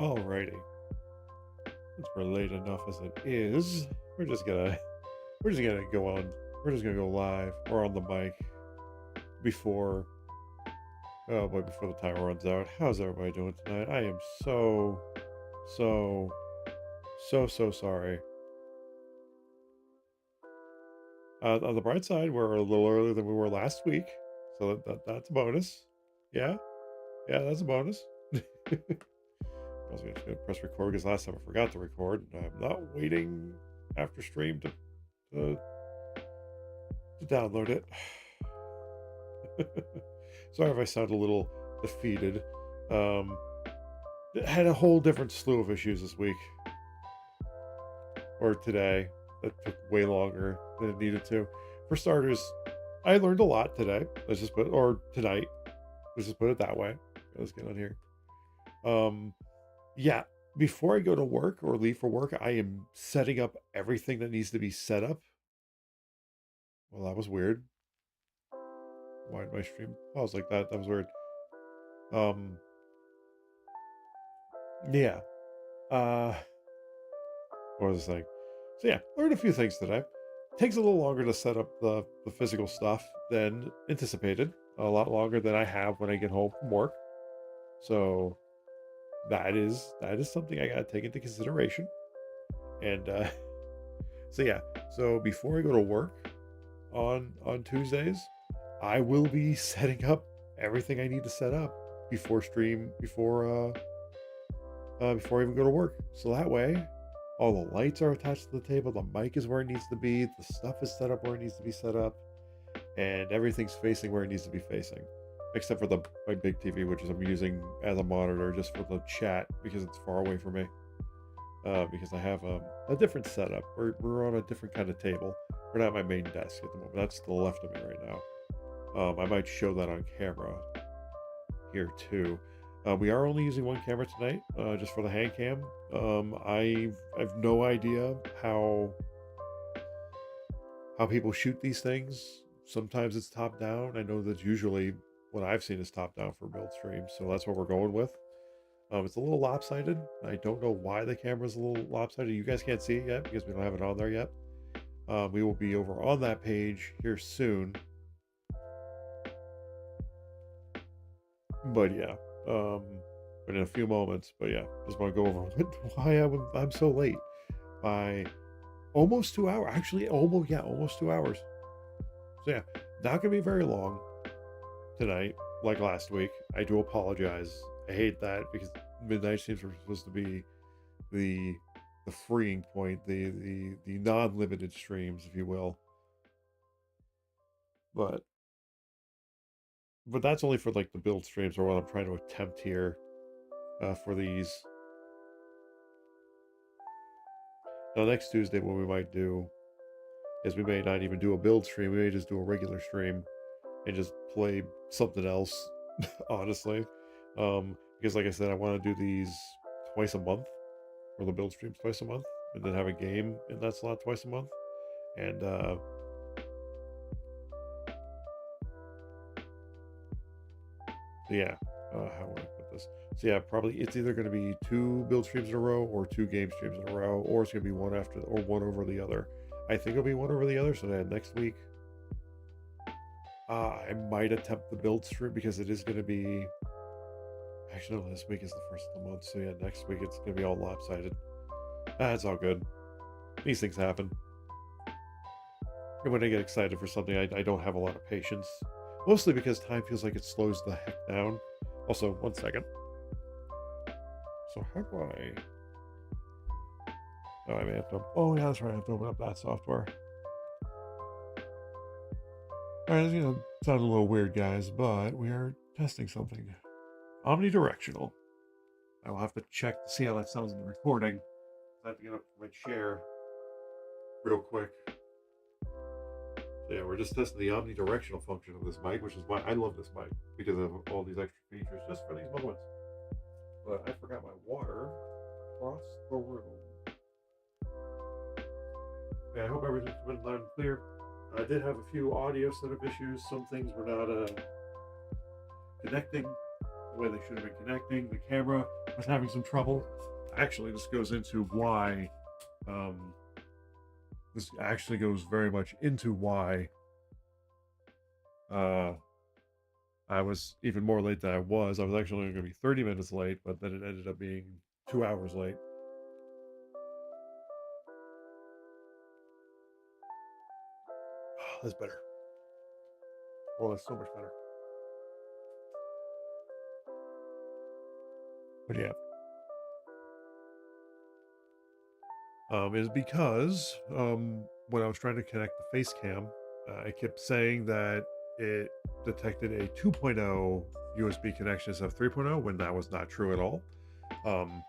Alrighty, since we're late enough as it is, we're just gonna we're just gonna go on. We're just gonna go live or on the mic before oh boy before the timer runs out. How's everybody doing tonight? I am so so sorry. On the bright side, we're a little earlier than we were last week, so that's a bonus. Yeah, yeah, that's a bonus. I was gonna press record because last time I forgot to record, and I'm not waiting after stream to, to download it. Sorry if I sound a little defeated. Um, had a whole different slew of issues this week or today that took way longer than it needed to. For starters, I learned a lot today. Or tonight. Let's just put it that way. Let's get on here. Um, yeah. Before I go to work or leave for work, I am setting up everything that needs to be set up. Well, that was weird. Why did my stream pause like that? That was weird. Um, yeah. Uh, what was I saying? So yeah, learned a few things today. Takes a little longer to set up the physical stuff than anticipated. A lot longer than I have when I get home from work. So that is something I gotta take into consideration. And so yeah, so before I go to work on Tuesdays, I will be setting up everything I need to set up before stream before I even go to work. So that way, all the lights are attached to the table, the mic is where it needs to be, the stuff is set up where it needs to be set up, and everything's facing where it needs to be facing. Except for my big TV, which is I'm using as a monitor just for the chat because it's far away from me. Because I have a different setup. We're on a different kind of table. We're not at my main desk at the moment. That's to the left of me right now. I might show that on camera here too. We are only using one camera tonight, just for the hand cam. I've no idea how people shoot these things. Sometimes it's top down. I know that's usually what I've seen is top down for build streams, so that's what we're going with. It's a little lopsided. I don't know why the camera's a little lopsided. You guys can't see it yet because we don't have it on there yet. We will be over on that page here soon. But yeah, but in a few moments. But yeah, just want to go over why I'm so late by almost 2 hours. Actually, almost 2 hours. So yeah, not gonna be very long tonight, like last week. I do apologize. I hate that because midnight streams were supposed to be the freeing point, the non-limited streams, if you will. But that's only for like the build streams or what I'm trying to attempt here for these. Now next Tuesday, what we might do is we may not even do a build stream. We may just do a regular stream and just play something else. Honestly, because like I said, I want to do these twice a month, or the build streams twice a month, and then have a game in that slot twice a month. And so yeah, how would I put this? So yeah, probably it's either going to be 2 build streams in a row or 2 game streams in a row, or it's going to be one after or one over the other. I think it'll be one over the other. So then next week, I might attempt the build stream because it is going to be. Actually, no, this week is the first of the month. So yeah, next week it's going to be all lopsided. It's all good. These things happen. And when I get excited for something, I don't have a lot of patience. Mostly because time feels like it slows the heck down. Also, one second. So how do I... Oh, I may have to... Oh, yeah, that's right. I have to open up that software. Alright, it's going to sound a little weird, guys, but we are testing something. Omnidirectional. I will have to check to see how that sounds in the recording. I have to get up from my chair real quick. So yeah, we're just testing the omnidirectional function of this mic, which is why I love this mic, because of all these extra features just for these moments. But I forgot my water across the room. Okay, I hope everything's been loud and clear. I did have a few audio setup issues. Some things were not connecting the way they should have been connecting. The camera was having some trouble. Actually, this goes into why. Um, this actually goes very much into why uh, I was even more late than I was. I was actually only going to be 30 minutes late, but then it ended up being 2 hours late. Oh, that's better. Oh, that's so much better. But yeah, is because when I was trying to connect the face cam, I kept saying that it detected a 2.0 USB connection instead of 3.0 when that was not true at all. Um,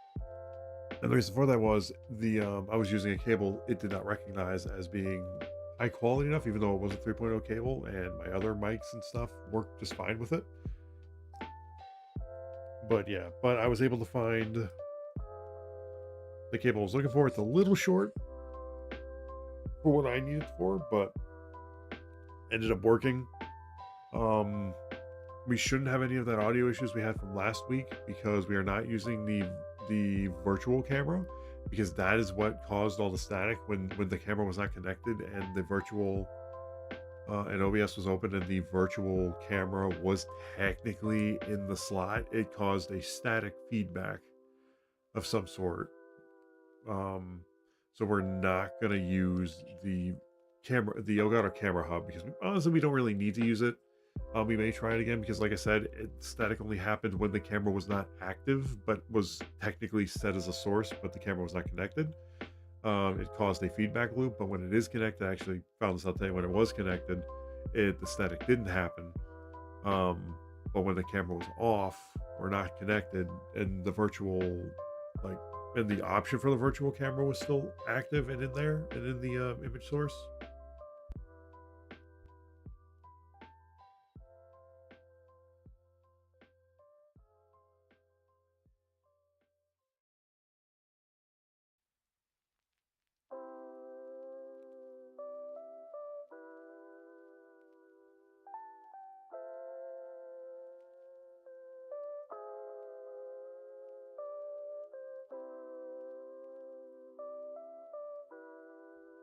and the reason for that was I was using a cable it did not recognize as being high quality enough, even though it was a 3.0 cable, and my other mics and stuff worked just fine with it. But yeah, but I was able to find the cable I was looking for. It's a little short for what I needed for, but ended up working. Um, we shouldn't have any of that audio issues we had from last week because we are not using the virtual camera, because that is what caused all the static when the camera was not connected and the virtual and OBS was open and the virtual camera was technically in the slot. It caused a static feedback of some sort. Um, so we're not going to use the Elgato camera hub, because honestly we don't really need to use it. We may try it again because, like I said, static only happened when the camera was not active, but was technically set as a source, but the camera was not connected. It caused a feedback loop, but when it is connected, I actually found this out today. When it was connected, the static didn't happen. Um, but when the camera was off or not connected, and the virtual, like, and the option for the virtual camera was still active and in there and in the image source.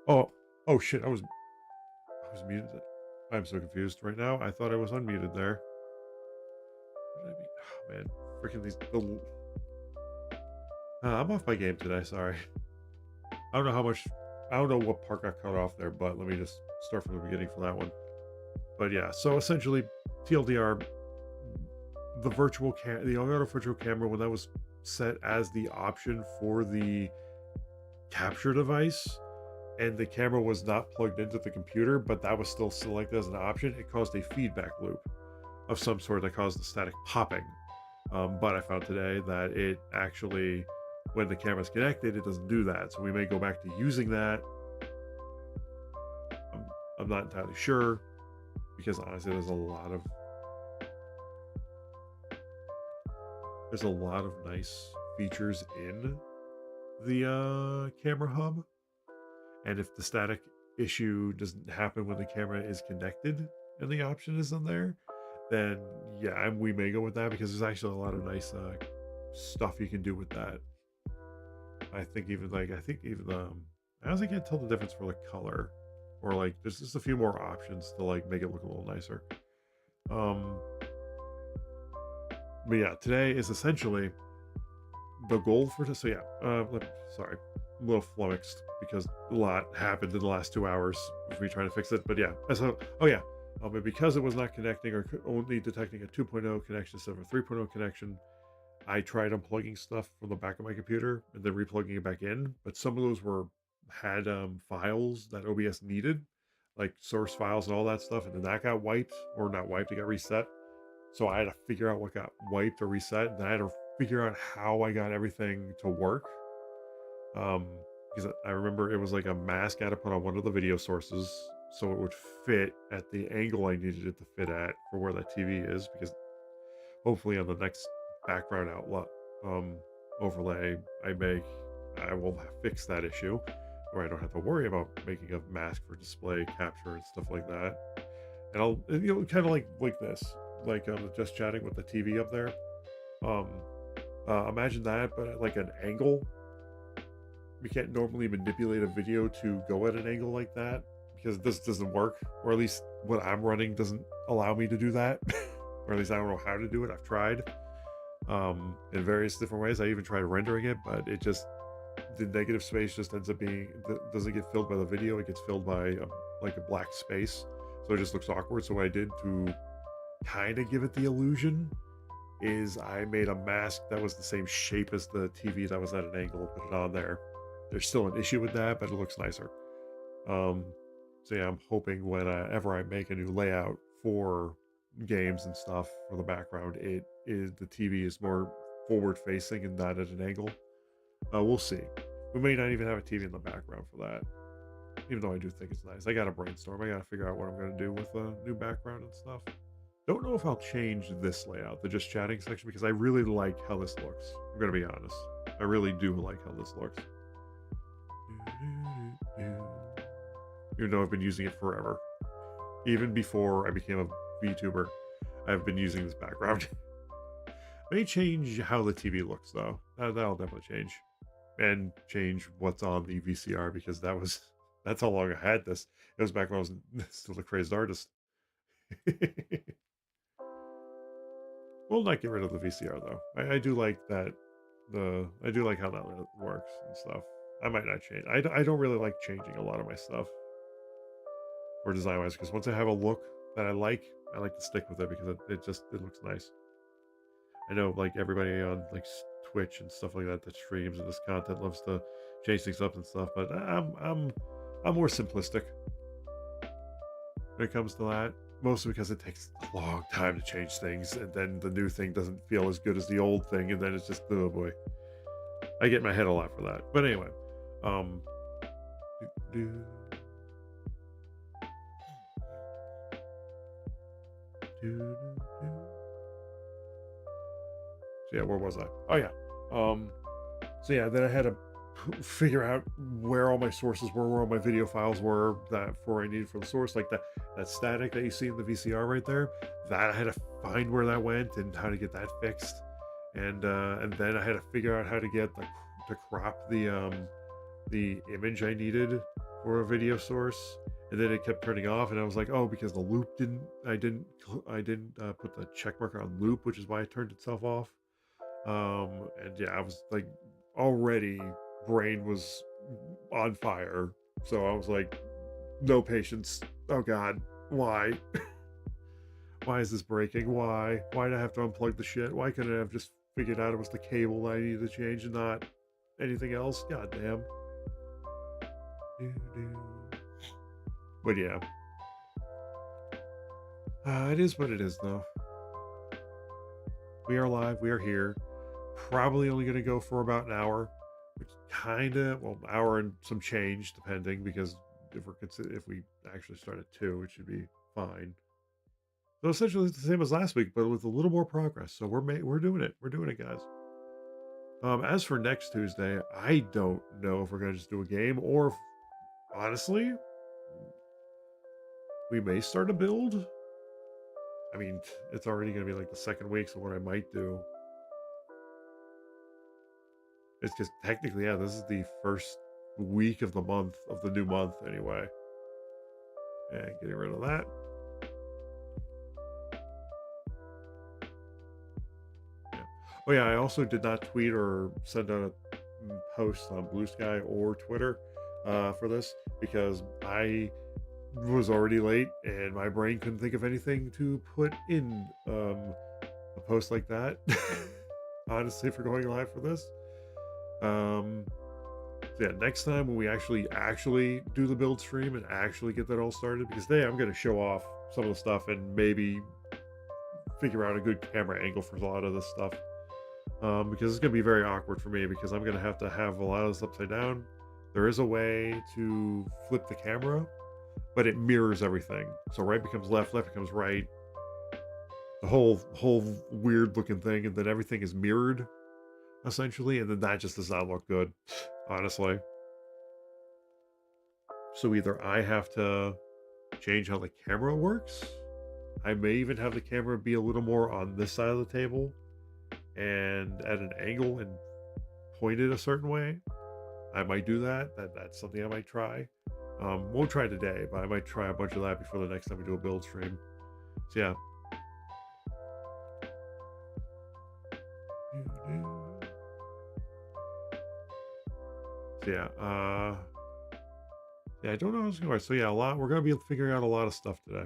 Oh, oh shit! I was muted. I'm so confused right now. I thought I was unmuted there. What did I mean? Oh man, freaking I'm off my game today. Sorry. I don't know how much. I don't know what part got cut off there, but let me just start from the beginning for that one. But yeah, so essentially, TLDR, the Elgato virtual camera, when that was set as the option for the capture device, and the camera was not plugged into the computer, but that was still selected as an option, it caused a feedback loop of some sort that caused the static popping. But I found today that it actually, when the camera's connected, it doesn't do that. So we may go back to using that. I'm, I'm not entirely sure, because honestly, there's a lot of nice features in the camera hub, and if the static issue doesn't happen when the camera is connected and the option is in there, then yeah, we may go with that, because there's actually a lot of nice stuff you can do with that. I think even I honestly can't tell the difference for like color, or like there's just a few more options to like make it look a little nicer. Um, but yeah, today is essentially the goal for this. So yeah, sorry, I'm a little flummoxed because a lot happened in the last 2 hours of me trying to fix it. But yeah, so oh yeah, but because it was not connecting, or only detecting a 2.0 connection instead of a 3.0 connection, I tried unplugging stuff from the back of my computer and then replugging it back in. But some of those had files that OBS needed, like source files and all that stuff, and then that got wiped, or not wiped, it got reset. So I had to figure out what got wiped or reset, and then I had to figure out how I got everything to work. Um, because I remember it was like a mask I had to put on one of the video sources so it would fit at the angle I needed it to fit at for where that TV is, because hopefully on the next background outlet um, overlay I make, I will fix that issue, where I don't have to worry about making a mask for display capture and stuff like that. And I'll, kind of like this, like just chatting with the TV up there. Um, Imagine that, but at like an angle. We can't normally manipulate a video to go at an angle like that because this doesn't work, or at least what I'm running doesn't allow me to do that. Or at least I don't know how to do it. I've tried in various different ways. I even tried rendering it, but it just the negative space just ends up being doesn't get filled by the video. It gets filled by like a black space, so it just looks awkward. So what I did to kind of give it the illusion is I made a mask that was the same shape as the TV that was at an angle and put it on there. There's still an issue with that, but it looks nicer. Um, so yeah, I'm hoping whenever I make a new layout for games and stuff for the background, it is the TV is more forward facing and not at an angle. We'll see. We may not even have a TV in the background for that, even though I do think it's nice. I gotta brainstorm. I gotta figure out what I'm gonna do with the new background and stuff. Don't know if I'll change this layout, the just chatting section, because I really like how this looks. I'm gonna be honest. I really do like how this looks. Even though I've been using it forever. Even before I became a VTuber, I've been using this background. May change how the TV looks though. That'll definitely change. And change what's on the VCR because that's how long I had this. It was back when I was still a crazed artist. We'll not get rid of the VCR though. I do like that I do like how that works and stuff. I might not change. I don't really like changing a lot of my stuff or design wise because once I have a look that I like to stick with it because it looks nice. I know like everybody on like Twitch and stuff like that that streams and this content loves to change things up and stuff, but I'm more simplistic when it comes to that. Mostly because it takes a long time to change things, and then the new thing doesn't feel as good as the old thing, and then it's just oh boy. I get in my head a lot for that. But anyway, um, do, do, do, do. So yeah, where was I? Oh yeah. So yeah, then I had to figure out where all my sources were, where all my video files were that for I needed for the source, like that static that you see in the VCR right there. That I had to find where that went and how to get that fixed, and then I had to figure out how to get to crop the image I needed for a video source. And then it kept turning off, and I was like, oh, because the loop I didn't put the check marker on loop, which is why it turned itself off. And yeah, I was like already brain was on fire. So I was like, no patience. Oh God, why? Why is this breaking? Why? Why did I have to unplug the shit? Why couldn't I have just figured out it was the cable that I needed to change and not anything else? God damn. But yeah. It is what it is though. We are live, we are here. Probably only gonna go for about an hour, which kinda an hour and some change, depending, because if we actually start at 2, it should be fine. So essentially it's the same as last week, but with a little more progress. So we're doing it. We're doing it, guys. As for next Tuesday, I don't know if we're gonna just do a game or if, honestly, we may start a build. I mean, it's already gonna be like the second week, so what I might do is because technically, yeah, this is the first week of the new month anyway. And getting rid of that. Yeah. Oh yeah, I also did not tweet or send out a post on Blue Sky or Twitter for this because I was already late and my brain couldn't think of anything to put in a post like that. Honestly, for going live for this. So yeah, next time when we actually do the build stream and actually get that all started, because today I'm going to show off some of the stuff and maybe figure out a good camera angle for a lot of this stuff. Because it's going to be very awkward for me because I'm going to have a lot of this upside down. There is a way to flip the camera, but it mirrors everything. So right becomes left, left becomes right. The whole weird looking thing, and then everything is mirrored essentially, and then that just does not look good, honestly. So either I have to change how the camera works. I may even have the camera be a little more on this side of the table, and at an angle and point it a certain way. I might do that. That's something I might try. Won't try today, but I might try a bunch of that before the next time we do a build stream. So yeah. So yeah, yeah, I don't know how it's going. So yeah, a lot. We're gonna be figuring out a lot of stuff today.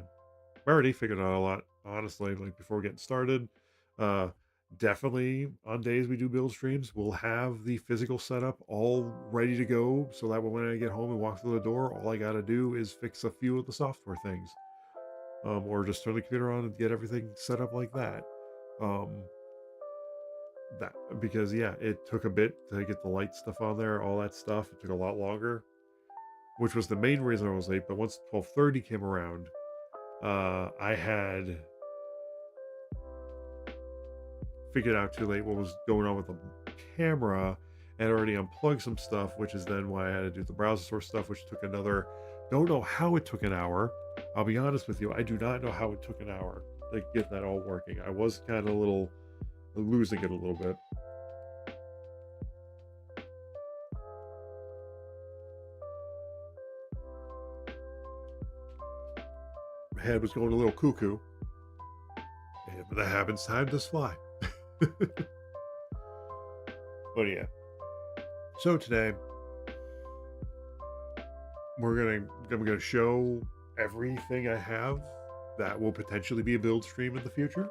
We already figured out a lot, honestly. Like before getting started, uh, definitely on days we do build streams, we'll have the physical setup all ready to go, so that when I get home and walk through the door, all I gotta do is fix a few of the software things, or just turn the computer on and get everything set up like that. Um, that because yeah, it took a bit to get the light stuff on there, all that stuff. It took a lot longer, which was the main reason I was late. But once 12:30 came around, I had figured out too late what was going on with the camera and already unplugged some stuff, which is then why I had to do the browser source stuff, which took another, don't know how it took an hour. I'll be honest with you, I do not know how it took an hour to get that all working. I was kind of a little losing it a little bit. My head was going a little cuckoo. And when that happens, time does fly. But yeah. So today I'm gonna show everything I have that will potentially be a build stream in the future.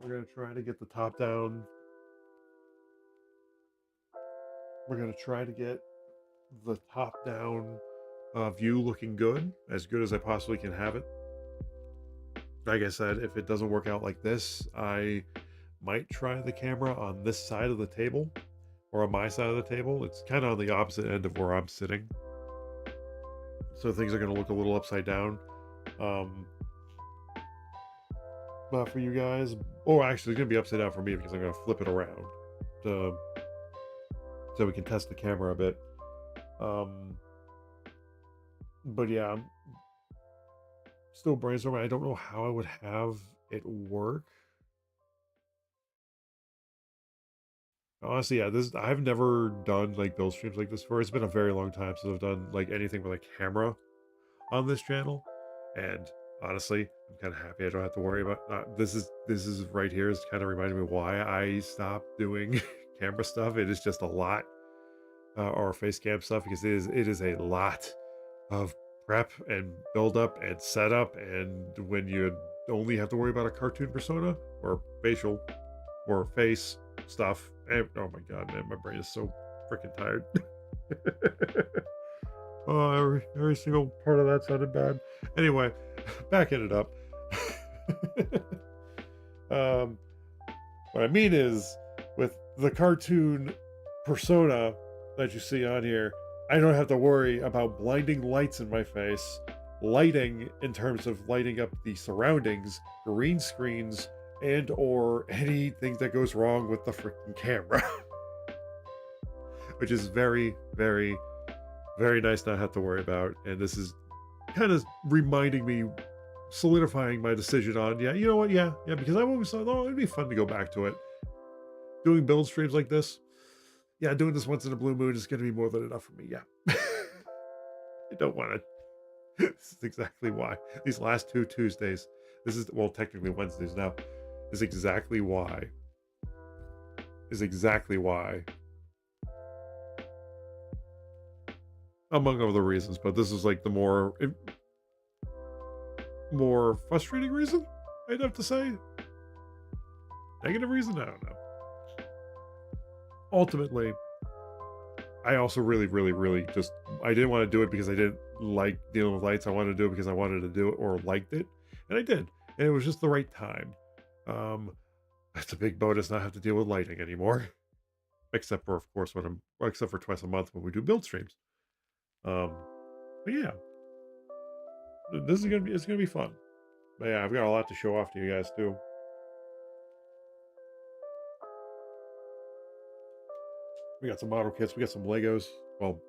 We're gonna try to get the top down. We're gonna try to get the top down view looking as good as I possibly can have it. Like I said, if it doesn't work out like this, I might try the camera on this side of the table or on my side of the table. It's kind of on the opposite end of where I'm sitting, so things are going to look a little upside down. But for you guys, or actually, it's going to be upside down for me because I'm going to flip it around to, so we can test the camera a bit. But yeah, I'm still brainstorming. I don't know how I would have it work. Honestly, yeah, I've never done like build streams like this before. It's been a very long time since I've done like anything with a camera on this channel, and honestly, I'm kind of happy I don't have to worry about this is right here is kind of reminding me why I stopped doing camera stuff. It is just a lot, or face cam stuff, because it is a lot of prep and build up and setup, and when you only have to worry about a cartoon persona or facial or face stuff. Oh my god, man, my brain is so freaking tired. Oh, every single part of that sounded bad. Anyway, backing it up. What I mean is, with the cartoon persona that you see on here, I don't have to worry about blinding lights in my face, lighting in terms of lighting up the surroundings, green screens, and or anything that goes wrong with the freaking camera. Which is very, very, very nice not have to worry about. And this is kind of reminding me, solidifying my decision on, yeah, you know what, yeah, because I always thought, oh, it'd be fun to go back to it. Doing build streams like this, yeah, doing this once in a blue moon is going to be more than enough for me, yeah. I don't want to. This is exactly why. These last 2 Tuesdays, this is, well, technically Wednesdays now, is exactly why. Among other reasons, but this is like the more frustrating reason, I'd have to say. Negative reason? I don't know. Ultimately, I also really, really, really just, I didn't want to do it because I didn't like dealing with lights. I wanted to do it because I wanted to do it or liked it. And I did. And it was just the right time. That's a big bonus not have to deal with lighting anymore. Except for, of course, except for twice a month when we do build streams. But yeah. It's gonna be fun. But yeah, I've got a lot to show off to you guys too. We got some model kits, we got some Legos. Well,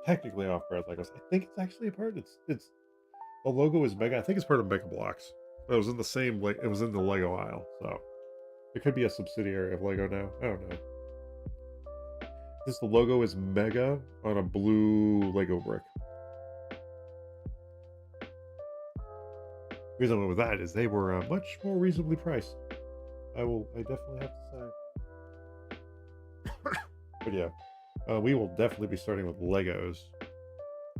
technically off-brand Legos. I think it's actually a part. It's the logo is Mega. I think it's part of Mega Blocks. It was in the same, like, it was in the Lego aisle, so it could be a subsidiary of Lego now. I don't know. This the logo is Mega on a blue Lego brick. The reason I went with that is they were much more reasonably priced. I definitely have to say. But yeah, we will definitely be starting with Legos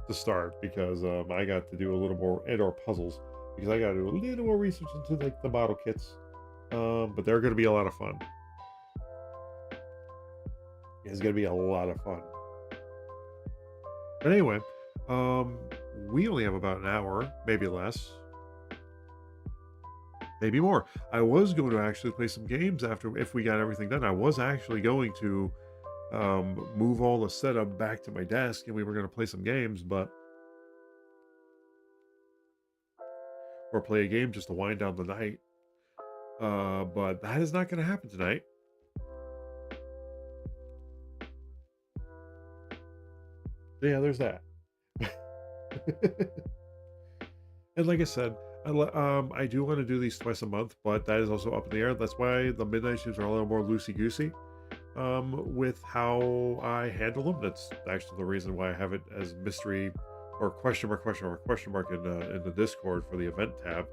to start because I got to do a little more and/or puzzles because I got to do a little more research into like the model kits. But they're going to be a lot of fun. It's going to be a lot of fun. But anyway, um, we only have about an hour, maybe less, maybe more. I was going to actually play some games after if we got everything done. I was actually going to move all the setup back to my desk and we were going to play some games, but or play a game just to wind down the night. But that is not going to happen tonight. Yeah, there's that. And like I said, I do want to do these twice a month, but that is also up in the air. That's why the midnight streams are a little more loosey goosey with how I handle them. That's actually the reason why I have it as mystery or question mark, question mark in the Discord for the event tab.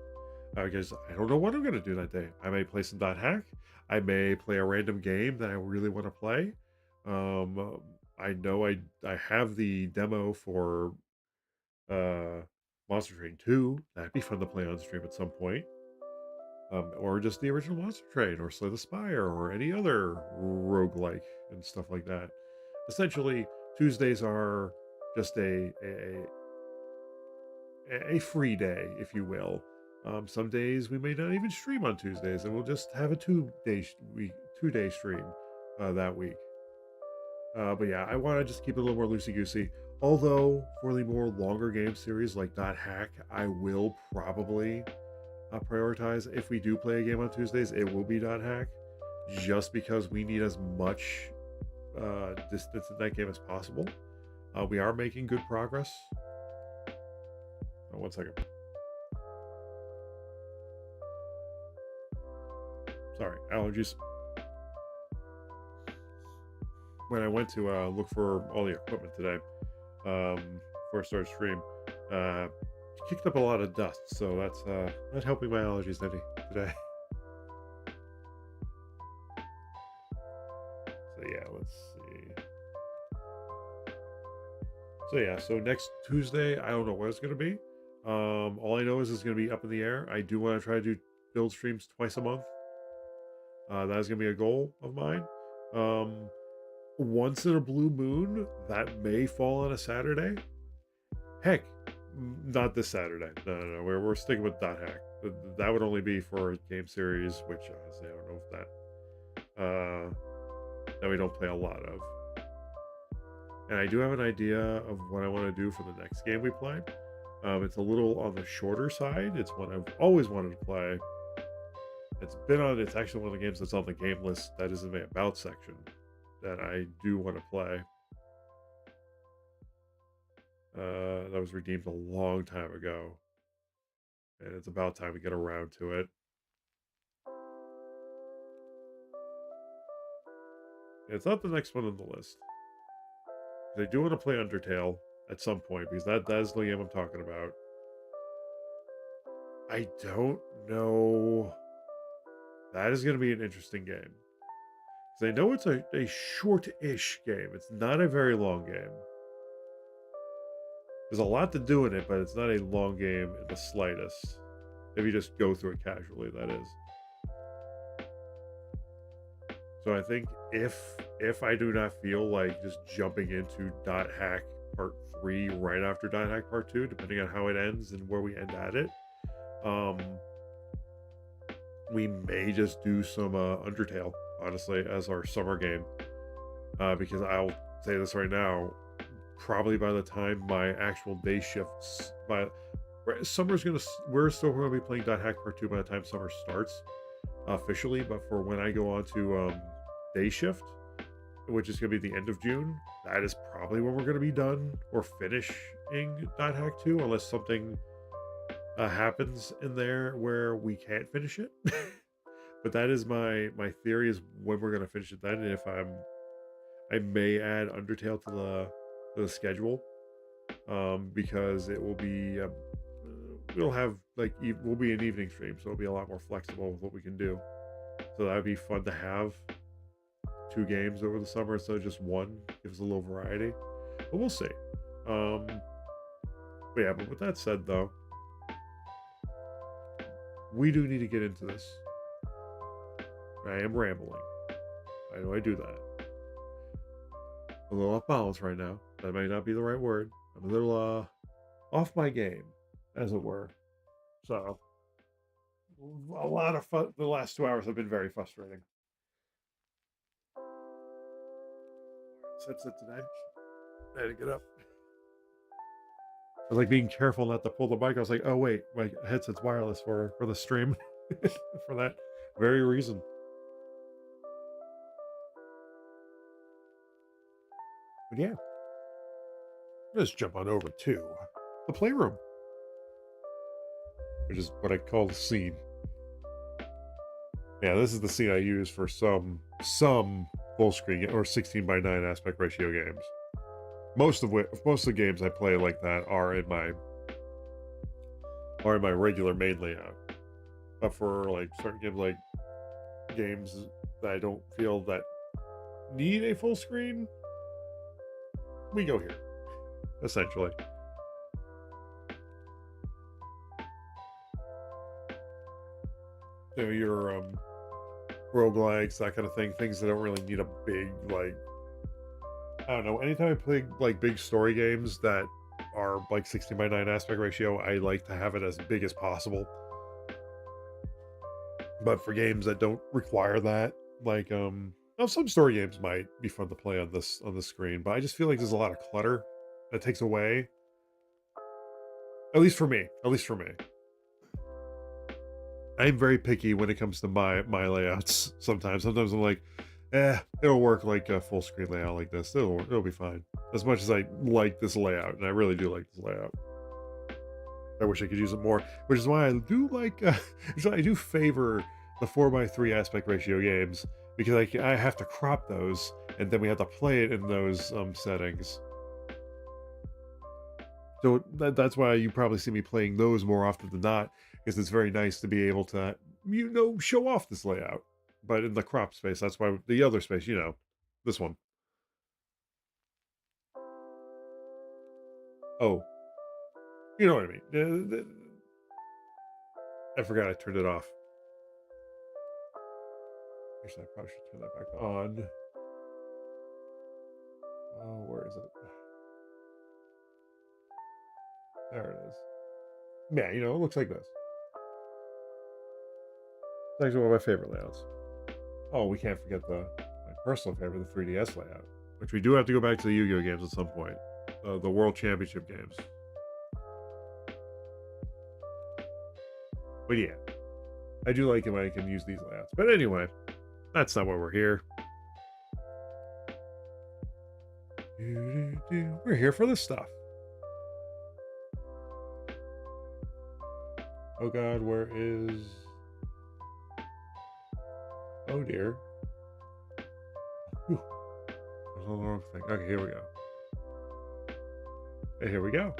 Because I don't know what I'm going to do that day. I may play some dot hack. I may play a random game that I really want to play. Um, I know I have the demo for uh, Monster Train 2. That'd be fun to play on stream at some point. Or just the original Monster Train, or Slay the Spire, or any other roguelike and stuff like that. Essentially, Tuesdays are just a free day, if you will. Some days we may not even stream on Tuesdays, and we'll just have a 2 day stream that week. But yeah, I want to just keep it a little more loosey goosey. Although for the more longer game series like Dot Hack, I will probably prioritize if we do play a game on Tuesdays. It will be Dot Hack, just because we need as much distance in that game as possible. We are making good progress. Oh, 1 second. Sorry, allergies. When I went to look for all the equipment today, before I started stream, kicked up a lot of dust, so that's not helping my allergies any today. So yeah, let's see. So yeah, so next Tuesday, I don't know what it's gonna be. All I know is it's gonna be up in the air. I do want to try to do build streams twice a month. That is gonna be a goal of mine. Once in a blue moon, that may fall on a Saturday. Heck, not this Saturday. No. We're sticking with Dot Hack. That would only be for a game series, which honestly I don't know if that we don't play a lot of. And I do have an idea of what I want to do for the next game we play. It's a little on the shorter side. It's one I've always wanted to play. It's actually one of the games that's on the game list that is in the about section that I do want to play. That was redeemed a long time ago, and it's about time we get around to it. It's not the next one on the list. I do want to play Undertale at some point because that is the game I'm talking about. I don't know. That is going to be an interesting game. Because I know it's a short-ish game. It's not a very long game. There's a lot to do in it, but it's not a long game in the slightest. If you just go through it casually, that is. So I think if I do not feel like just jumping into Dot Hack Part 3 right after Dot Hack Part 2, depending on how it ends and where we end at it, we may just do some Undertale, honestly, as our summer game. Because I'll say this right now, probably by the time my actual day shifts, we're still going to be playing Dot Hack Part 2 by the time summer starts officially, but for when I go on to day shift, which is going to be the end of June, that is probably when we're going to be done or finishing Dot Hack 2, unless something happens in there where we can't finish it. But that is my theory is when we're gonna finish it then. And if I may add Undertale to the schedule, because it will be we'll have like we'll be an evening stream, so it'll be a lot more flexible with what we can do. So that'd be fun to have two games over the summer instead of just one. Gives a little variety, but we'll see. Um, but yeah, but with that said, though, we do need to get into this. I am rambling. I know I do that. A little off balance right now. That might not be the right word. I'm a little off my game, as it were. So a lot of fun. The last 2 hours have been very frustrating. That's it today. I had to get up. I was like being careful not to pull the mic. I was like, oh wait, my headset's wireless for the stream, for that very reason. But yeah, let's jump on over to the playroom, which is what I call the scene. Yeah, this is the scene I use for some full screen or 16:9 aspect ratio games. Most of the games I play like that are in my regular main layout. But for like certain games that I don't feel that need a full screen, we go here, essentially. You know, your roguelikes, that kind of thing, things that don't really need a big, like, I don't know, anytime I play like big story games that are like 16:9 aspect ratio, I like to have it as big as possible. But for games that don't require that, like well, some story games might be fun to play on the screen, but I just feel like there's a lot of clutter that takes away. At least for me. At least for me. I'm very picky when it comes to my layouts. Sometimes I'm like, it'll work like a full screen layout like this. It'll be fine. As much as I like this layout, and I really do like this layout. I wish I could use it more, which is why I do like, which is why I do favor the 4:3 aspect ratio games, because I have to crop those, and then we have to play it in those settings. So that's why you probably see me playing those more often than not, because it's very nice to be able to, show off this layout. But in the crop space, that's why the other space, this one. Oh, you know what I mean. I forgot I turned it off. Actually, I probably should turn that back on. Oh, where is it? There it is. Yeah, it looks like this. It's actually one of my favorite layouts. Oh, we can't forget my personal favorite, the 3DS layout, which we do have to go back to the Yu-Gi-Oh games at some point. The World Championship games. But yeah, I do like it when I can use these layouts. But anyway, that's not why we're here. We're here for this stuff. Oh God, where is... Oh dear. Whew. There's the wrong thing. Okay, here we go. Hey, here we go.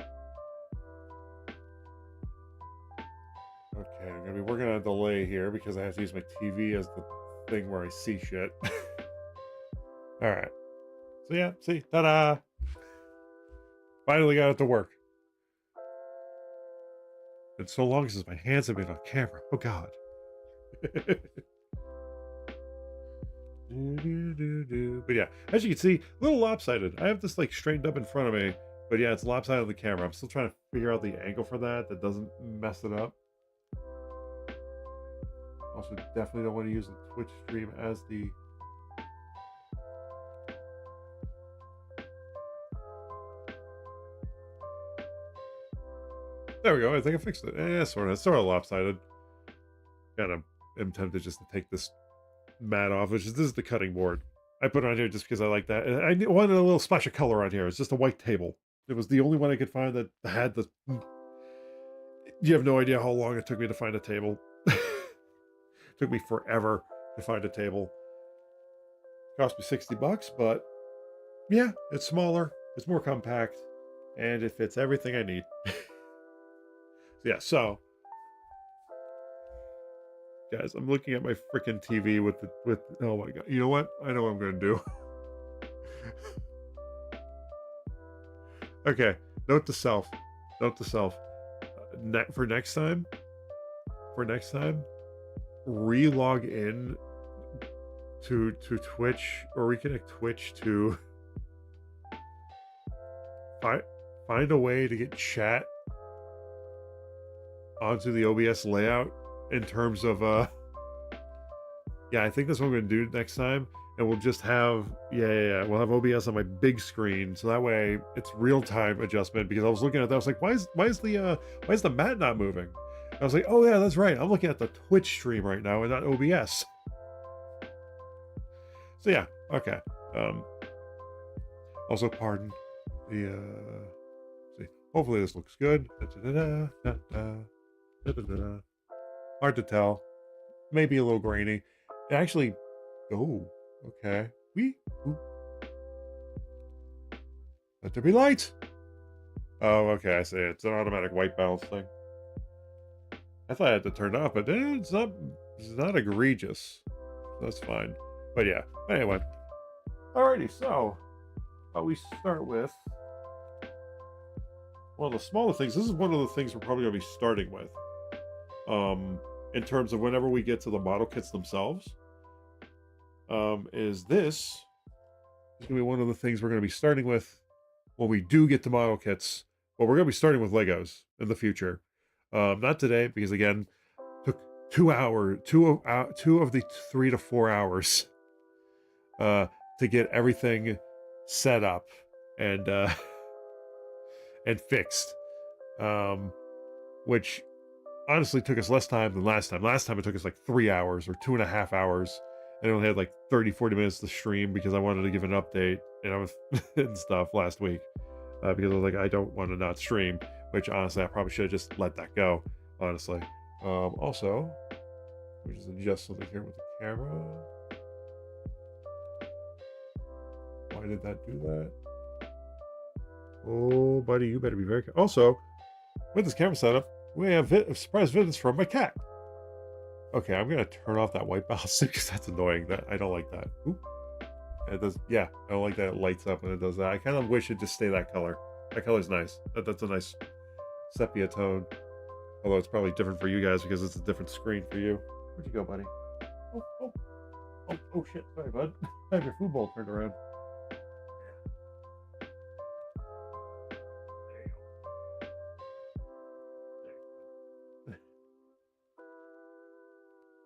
Okay, I'm gonna be working on a delay here because I have to use my TV as the thing where I see shit. Alright. So yeah, see, ta-da! Finally got it to work. It's so long since my hands have been on camera. Oh God. But yeah, as you can see, a little lopsided. I have this like straightened up in front of me, but yeah, it's lopsided on the camera. I'm still trying to figure out the angle for that doesn't mess it up. Also, definitely don't want to use the Twitch stream as the... There we go. I think I fixed it. Sort of. It's sort of lopsided. Kind of am tempted just to take this mat off, this is the cutting board. I put it on here just because I like that. And I wanted a little splash of color on here. It's just a white table. It was the only one I could find that had the... You have no idea how long it took me to find a table. It took me forever to find a table. Cost me $60, but yeah, it's smaller, it's more compact, and it fits everything I need. Yeah, so guys, I'm looking at my freaking TV with oh my god. You know what? I know what I'm gonna do. Okay, note to self. Note to self. For next time, re-log in to Twitch or reconnect Twitch to find a way to get chat onto the OBS layout in terms of yeah, I think that's what I'm gonna do next time. And we'll just have we'll have OBS on my big screen, so that way it's real-time adjustment. Because I was looking at that, I was like, why is the mat not moving? I was like, oh yeah, that's right, I'm looking at the Twitch stream right now and not OBS. So yeah, okay. Also pardon the see, hopefully this looks good. Hard to tell, maybe a little grainy. It actually, oh, okay. Let there be light. Oh, okay, I see. It's an automatic white balance thing. I thought I had to turn it off, but it's not egregious. That's fine. But yeah, anyway. Alrighty, so we start with one of the smaller things. This is one of the things we're probably going to be starting with. In terms of whenever we get to the model kits themselves, is going to be one of the things we're going to be starting with when we do get to model kits. Well, we're going to be starting with Legos in the future. Not today, because again, took 2 hours, two of the 3 to 4 hours to get everything set up and fixed, which honestly took us less time than last time. Last time it took us like 3 hours or 2.5 hours, and I only had like 30-40 minutes to stream because I wanted to give an update and I was and stuff last week, because I was like, I don't want to not stream, which honestly I probably should have just let that go, honestly. Also, let me just adjust something here with the camera. Why did that do that? Oh, buddy, you better be very careful. Also, with this camera setup, we have surprise visits from my cat. Okay, I'm gonna turn off that white balance because that's annoying. That I don't like that. Oop. It does. Yeah, I don't like that it lights up when it does that. I kind of wish it just stay that color. That color's nice. That's a nice sepia tone. Although it's probably different for you guys because it's a different screen for you. Where'd you go, buddy? Oh shit! Sorry, bud. I have your food bowl turned around.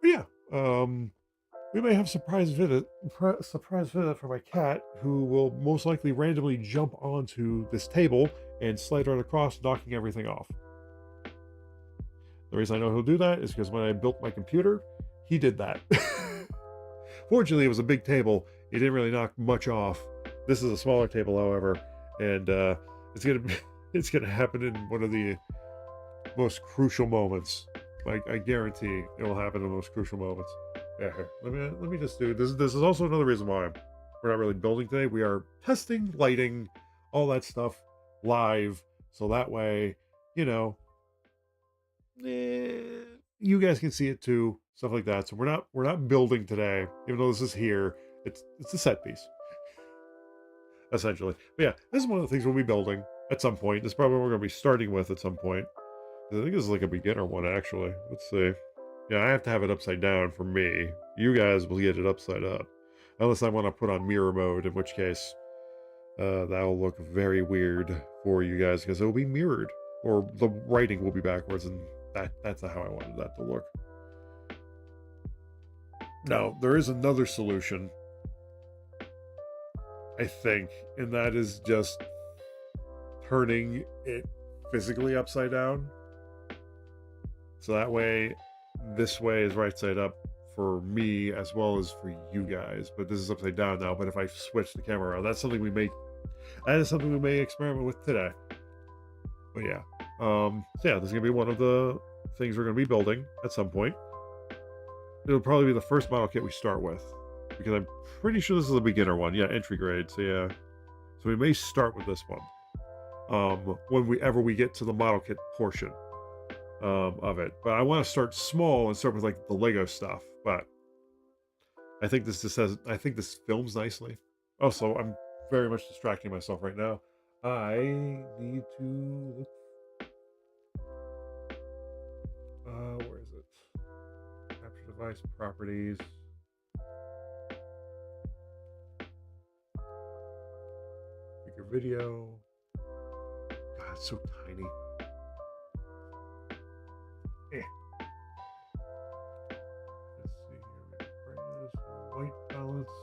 But yeah, we may have surprise visit for my cat, who will most likely randomly jump onto this table and slide right across, knocking everything off. The reason I know he'll do that is because when I built my computer, he did that. Fortunately, it was a big table. He didn't really knock much off. This is a smaller table, however, and it's gonna happen in one of the most crucial moments. Like, I guarantee it will happen in the most crucial moments. Yeah, here. Let me just do this. This is also another reason why we're not really building today. We are testing lighting, all that stuff live, so that way, you know, you guys can see it too, stuff like that. So we're not building today, even though this is here. It's a set piece, essentially. But yeah, this is one of the things we'll be building at some point. This is probably what we're going to be starting with at some point. I think this is like a beginner one, actually. Let's see. Yeah, I have to have it upside down for me. You guys will get it upside up. Unless I want to put on mirror mode, in which case that'll look very weird for you guys because it will be mirrored. Or the writing will be backwards, and that's how I wanted that to look. Now, there is another solution, I think, and that is just turning it physically upside down. So that way, this way is right side up for me as well as for you guys. But this is upside down now. But if I switch the camera around, that is something we may experiment with today. But yeah, So yeah, this is gonna be one of the things we're gonna be building at some point. It'll probably be the first model kit we start with because I'm pretty sure this is a beginner one. Yeah, entry grade. So yeah, so we may start with this one. When we get to the model kit portion of it. But I want to start small and start with like the Lego stuff. But I think this just has. I think this films nicely. Also, I'm very much distracting myself right now. I need to look. Where is it? Capture device properties. Figure video. God, it's so tiny. Eh. Let's see here. We have brightness, white balance.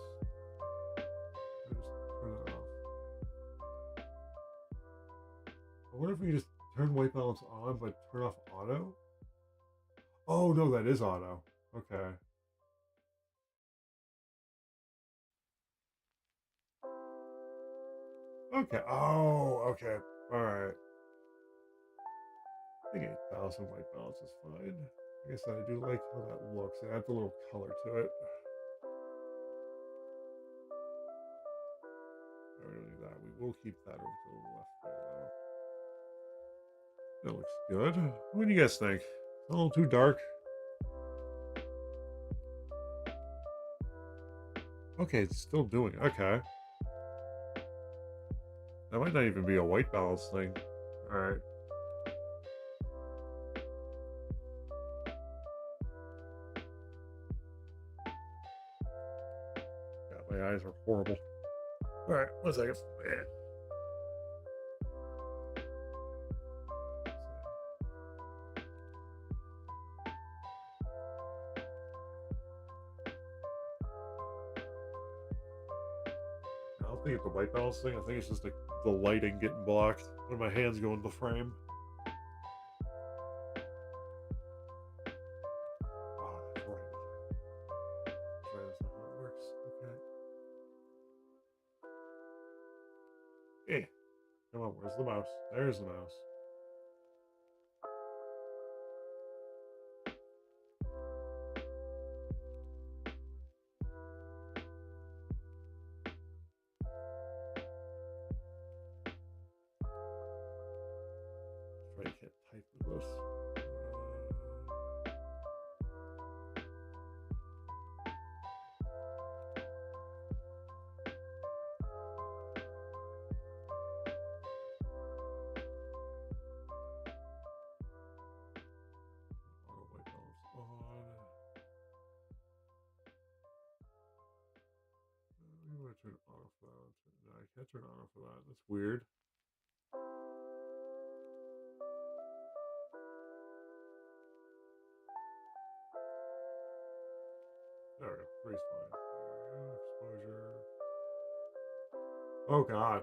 Just turn it off. I wonder if we just turn white balance on but turn off auto. Oh no, that is auto. Okay. Okay. Oh, okay. All right. I think 8,000 white balance is fine. Like I said, I do like how that looks. It adds a little color to it. I don't need that. We will keep that over to the left there, though. That looks good. What do you guys think? A little too dark. Okay, it's still doing it. Okay. That might not even be a white balance thing. All right. God, my eyes are horrible. All right, 1 second. I don't think it's a white balance thing. I think it's just the lighting getting blocked when my hands go in the frame. Oh, that's right. That's right. That's not how it works. Okay. Eh. Come on. Where's the mouse? There's the mouse. That's right. You can't type with this. Auto white balance on. I'm going to turn auto for that. No, I can't turn auto for that. That's weird. There we go. Freeze fine. There we go. Exposure. Oh god.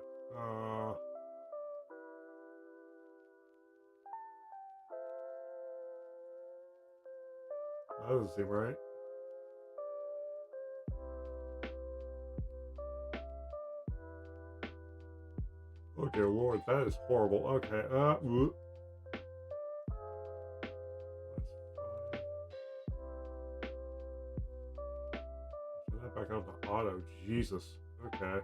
That doesn't seem right. Oh dear lord, that is horrible. Okay, Turn that back on to auto. Jesus. Okay.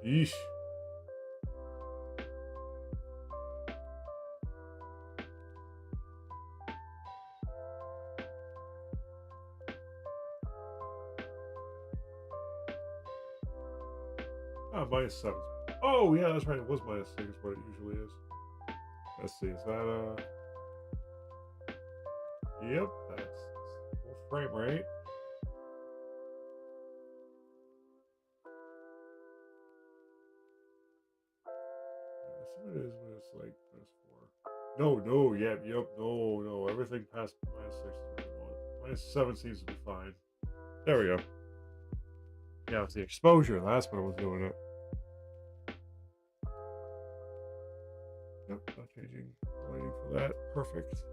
Yeesh. Ah, -7. Oh yeah, that's right. It was -6, what it usually is. Let's see. Is that Yep, that's full frame rate. Let's see what it is when it's like -4. No, no, yep, no, no. Everything past -6 is what you want. -7 seems to be fine. There we go. Yeah, it's the exposure. That's what was doing it. Yep, not changing lighting for that. Perfect.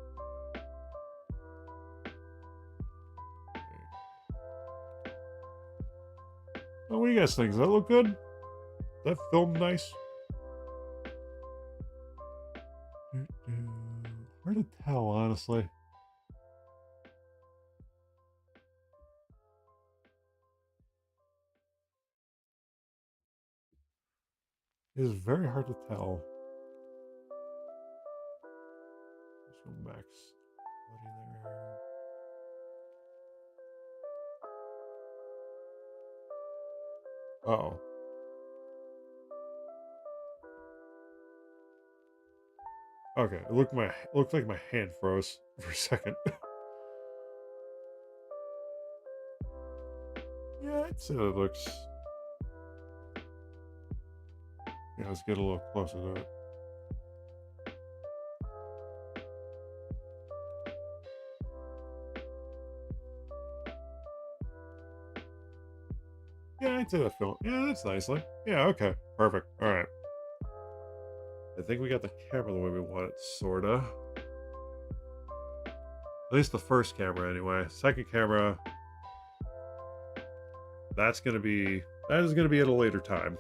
Okay. Oh, what do you guys think? Does that look good? That film nice? Hard to tell, honestly. It is very hard to tell. Let's go max. Bloody there. Uh-oh. Okay, it looked like my hand froze for a second. Yeah, I'd say that looks. Yeah, let's get a little closer to it. Yeah, I'd say that film. Yeah, that's nicely. Yeah, okay, perfect. All right. I think we got the camera the way we want it, sorta. At least the first camera, anyway. Second camera, that is gonna be at a later time.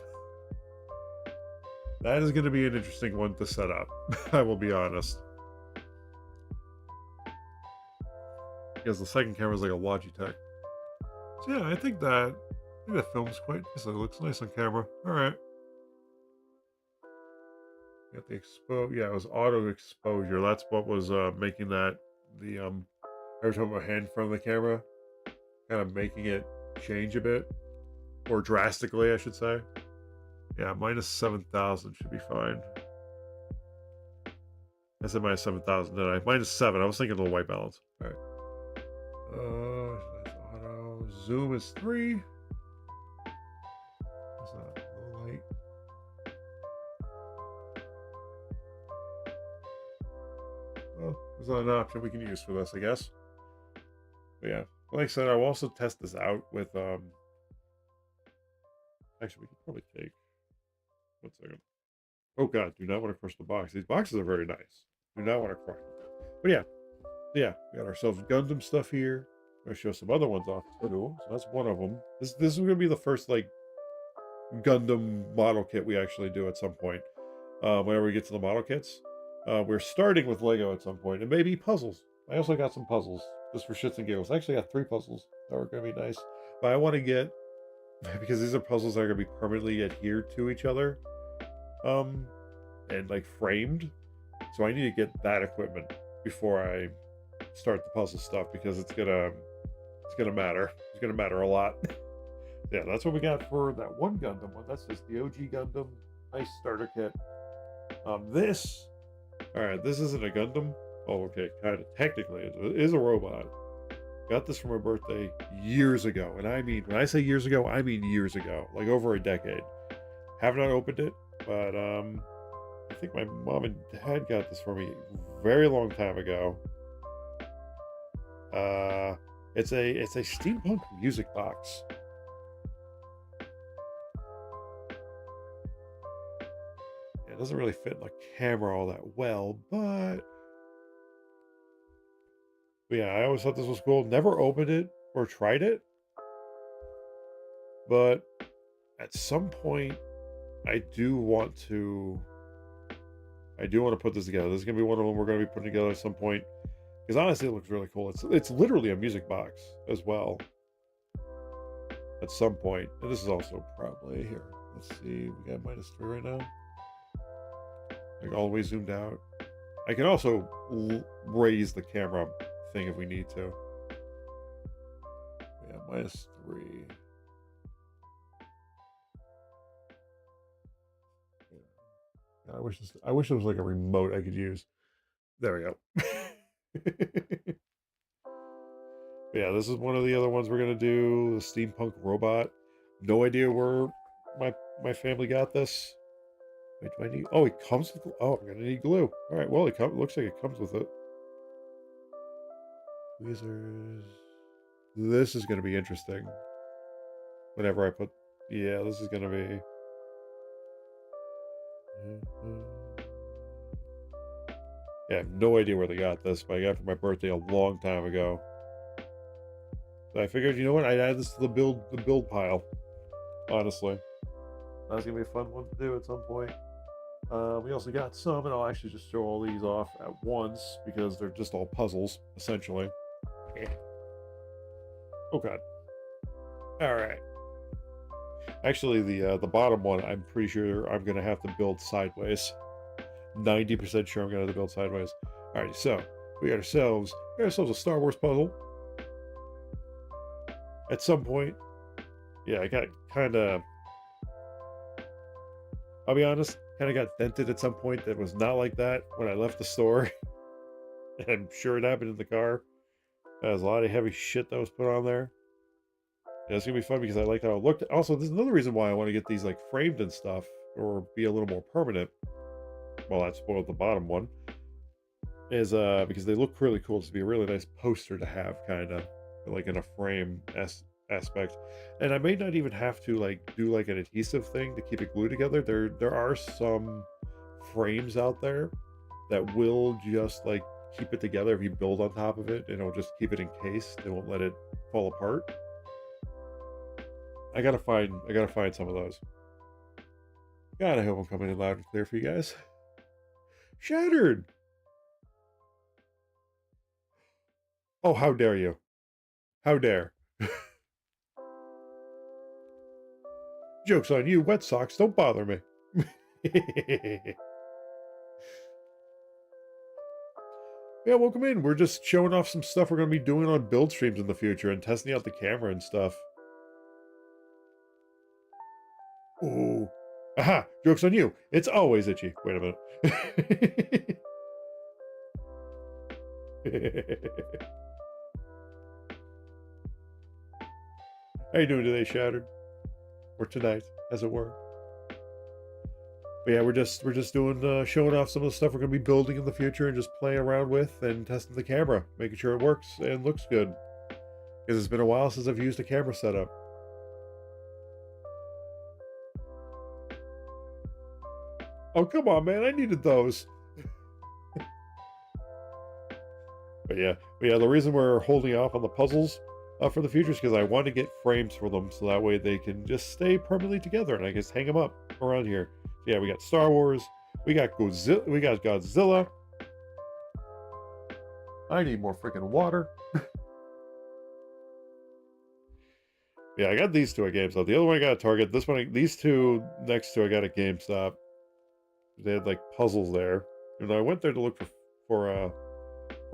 That is gonna be an interesting one to set up. I will be honest, because the second camera is like a Logitech. So yeah, I think that film's quite nice. It looks nice on camera. All right. Got the yeah, it was auto exposure. That's what was making that the every time my hand in front of the camera, kind of making it change a bit, or drastically, I should say. Yeah, minus 7,000 should be fine. I said minus 7,000, did I? Minus 7. I was thinking of the white balance. All right. That's auto. Zoom is 3. What's that? Low light. Well, there's not an option we can use for this, I guess. But yeah, like I said, I'll also test this out with actually, we could probably take 1 second. Oh god, do not want to crush the box. These boxes are very nice. Do not want to crush them. But yeah, we got ourselves Gundam stuff here. I'm gonna show some other ones off too. So that's one of them. This is gonna be the first like Gundam model kit we actually do at some point. Whenever we get to the model kits, we're starting with Lego at some point, and maybe puzzles. I also got some puzzles just for shits and giggles. I actually got 3 puzzles that were gonna be nice, but I want to get because these are puzzles that are gonna be permanently adhered to each other, and like framed. So I need to get that equipment before I start the puzzle stuff because it's gonna matter. It's gonna matter a lot. Yeah, that's what we got for that one Gundam one. That's just the OG Gundam. Nice starter kit. This, all right, this isn't a Gundam. Oh, okay, kind of. Technically, it is a robot. Got this for my birthday years ago, and I mean, when I say years ago, I mean years ago, like over a decade. Have not opened it, but I think my mom and dad got this for me a very long time ago. It's a steampunk music box. It doesn't really fit in the camera all that well, but yeah, I always thought this was cool. Never opened it or tried it, but at some point, I do want to. I do want to put this together. This is gonna be one of them we're gonna be putting together at some point. Because honestly, it looks really cool. It's literally a music box as well. At some point, and this is also probably here. Let's see, we got -3 right now. Like all the way zoomed out. I can also raise the camera thing if we need to. Yeah, -3. Yeah. I wish there was like a remote I could use. There we go. Yeah, this is one of the other ones we're gonna do. The steampunk robot. No idea where my family got this. Wait, do I need? Oh, it comes with. Oh, I'm gonna need glue. All right. Well, looks like it comes with it. Tweezers. This is gonna be interesting. Whenever I put. Yeah, this is gonna be. Yeah, I have no idea where they got this, but I got it for my birthday a long time ago. So I figured, you know what? I'd add this to the build pile. Honestly. That's gonna be a fun one to do at some point. We also got some, and I'll actually just show all these off at once because they're just all puzzles, essentially. Eh. Oh god. All right. Actually, the bottom one, I'm pretty sure I'm gonna have to build sideways. 90% sure I'm gonna have to build sideways. All right, so we got ourselves a Star Wars puzzle. At some point, yeah, I got kind of. I'll be honest, kind of got dented at some point. That was not like that when I left the store. And I'm sure it happened in the car. There's a lot of heavy shit that was put on there. Yeah, it's gonna be fun because I like how it looked. Also, there's another reason why I want to get these like framed and stuff, or be a little more permanent. Well, that spoiled the bottom one. Is because they look really cool. To be a really nice poster to have, kind of like in a frame aspect. And I may not even have to like do like an adhesive thing to keep it glued together. There are some frames out there that will just like keep it together if you build on top of it, and it'll just keep it encased. It won't let it fall apart. I gotta find some of those. God, I hope I'm coming in loud and clear for you guys. Shattered. Oh, how dare you? How dare? Joke's on you, wet socks, don't bother me. Yeah, welcome in. We're just showing off some stuff we're going to be doing on build streams in the future and testing out the camera and stuff. Ooh. Aha! Joke's on you. It's always itchy. Wait a minute. How you doing today, Shattered? Or tonight, as it were. But yeah, we're just doing showing off some of the stuff we're going to be building in the future and just playing around with and testing the camera, making sure it works and looks good. Because it's been a while since I've used a camera setup. Oh, come on, man. I needed those. But yeah, the reason we're holding off on the puzzles for the future is because I want to get frames for them so that way they can just stay permanently together and I just hang them up around here. So yeah, we got Star Wars, we got Godzilla. I need more freaking water. Yeah, I got these two at GameStop. The other one I got at Target. This one, these two next to I got at GameStop. They had like puzzles there. And I went there to look for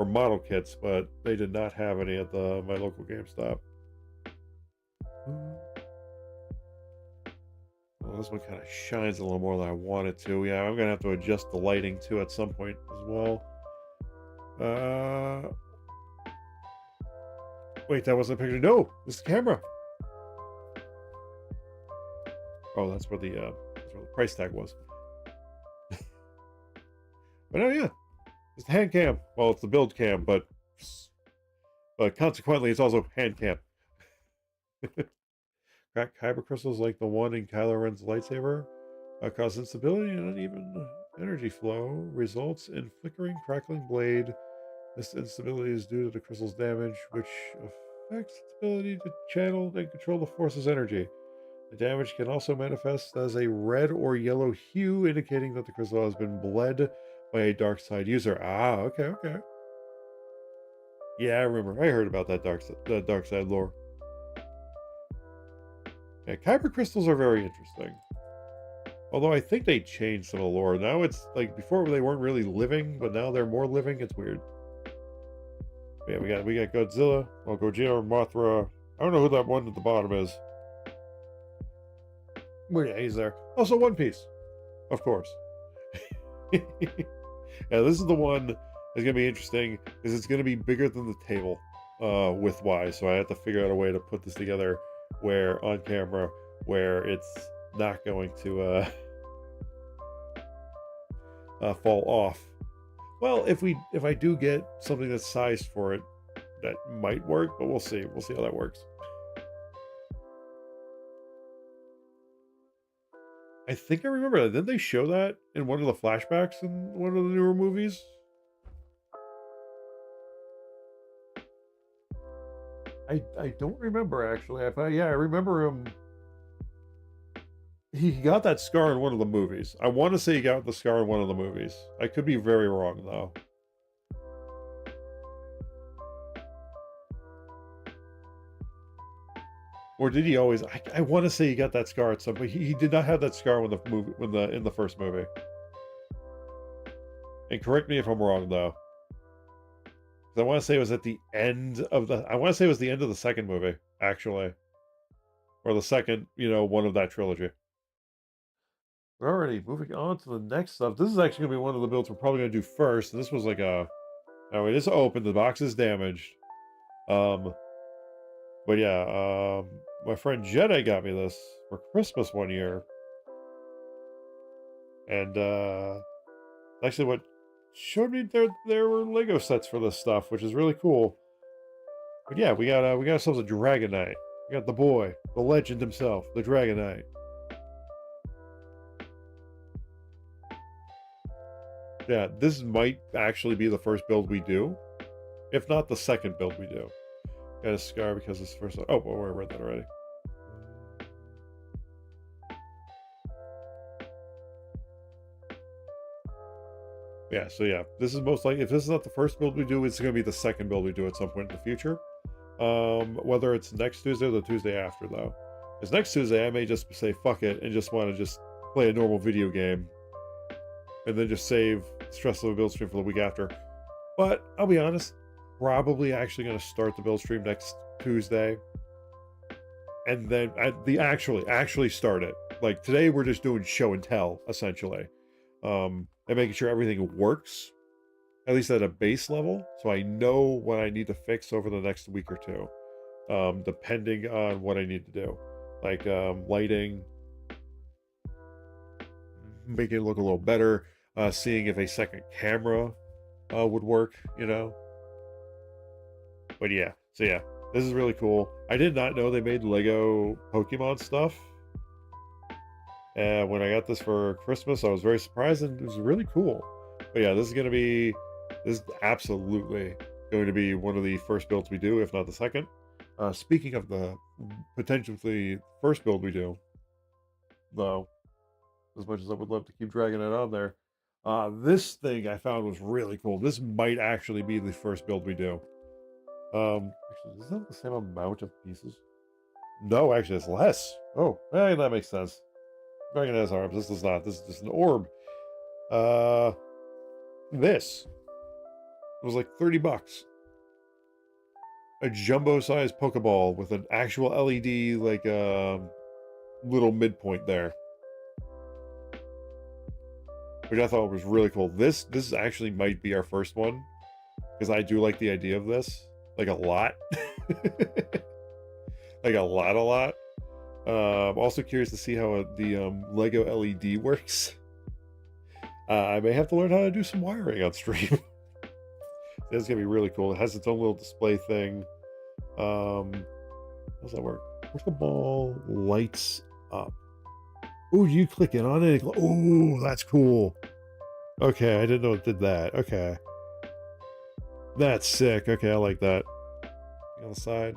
model kits, but they did not have any at the my local GameStop. Well, this one kind of shines a little more than I want it to. Yeah, I'm gonna have to adjust the lighting too at some point as well. Uh, Wait, that wasn't a picture. No, this is the camera. Oh, that's where the price tag was. But oh yeah, it's the hand cam. Well, it's the build cam, but consequently, it's also hand cam. Cracked kyber crystals like the one in Kylo Ren's lightsaber cause instability and uneven energy flow, results in flickering, crackling blade. This instability is due to the crystal's damage, which affects its ability to channel and control the force's energy. The damage can also manifest as a red or yellow hue, indicating that the crystal has been bled by a dark side user. Ah, okay, okay. Yeah, I remember. I heard about that the dark side lore. Yeah, kyber crystals are very interesting. Although I think they changed some of the lore. Now it's like before they weren't really living, but now they're more living. It's weird. Yeah, we got Godzilla. Well, Gojira, Mothra. I don't know who that one at the bottom is. Well, yeah, he's there. Also, One Piece, of course. Yeah, this is the one that's gonna be interesting because it's gonna be bigger than the table, width wise. So I have to figure out a way to put this together where on camera where it's not going to fall off. Well, if I do get something that's sized for it, that might work, but we'll see. We'll see how that works. I think I remember that. Didn't they show that in one of the flashbacks in one of the newer movies? I don't remember actually. Yeah, I remember him. He got that scar in one of the movies. I want to say he got the scar in one of the movies. I could be very wrong, though. Or did he always? I want to say he got that scar at some, but he did not have that scar when the movie, in the first movie. And correct me if I'm wrong, though. I want to say it was at the end of the. I want to say it was the end of the second movie, actually, or the second, one of that trilogy. We're already moving on to the next stuff. This is actually gonna be one of the builds we're probably gonna do first. And this was like a. Oh, it is open. The box is damaged. But yeah, my friend Jedi got me this for Christmas one year, and actually what showed me there were Lego sets for this stuff, which is really cool. But yeah, we got ourselves a Dragon Knight. We got the boy, the legend himself, the Dragon Knight. Yeah, this might actually be the first build we do, if not the second build we do. Got a scar because it's first. Oh, well, I read that already. Yeah, so yeah, this is most likely, if this is not the first build we do, it's going to be the second build we do at some point in the future. Whether it's next Tuesday or the Tuesday after, though. Because next Tuesday, I may just say fuck it and just want to just play a normal video game. And then just save stress of a build stream for the week after. But I'll be honest, probably actually going to start the build stream next Tuesday. And then actually start it. Like today, we're just doing show and tell, essentially. And making sure everything works, at least at a base level, so I know what I need to fix over the next week or two, depending on what I need to do, like lighting, making it look a little better, seeing if a second camera would work, But yeah, so yeah, this is really cool. I did not know they made Lego Pokemon stuff. And when I got this for Christmas, I was very surprised, and it was really cool. But yeah, this is absolutely going to be one of the first builds we do, if not the second. Speaking of the potentially first build we do, though, as much as I would love to keep dragging it on there, this thing I found was really cool. This might actually be the first build we do. Actually, is that the same amount of pieces? No, actually, it's less. Oh, that makes sense. Dragon has arms. This does not. This is just an orb. This was like $30. A jumbo-sized Pokeball with an actual LED, like little midpoint there, which I thought was really cool. This actually might be our first one because I do like the idea of this, like a lot, like a lot. I'm also curious to see how the Lego LED works. I may have to learn how to do some wiring on stream. It's gonna be really cool. It has its own little display thing. How does that work? Where's the ball? Lights up. Oh, you click in on it. Oh, that's cool. Okay, I didn't know it did that. Okay. That's sick. Okay, I like that. On the side.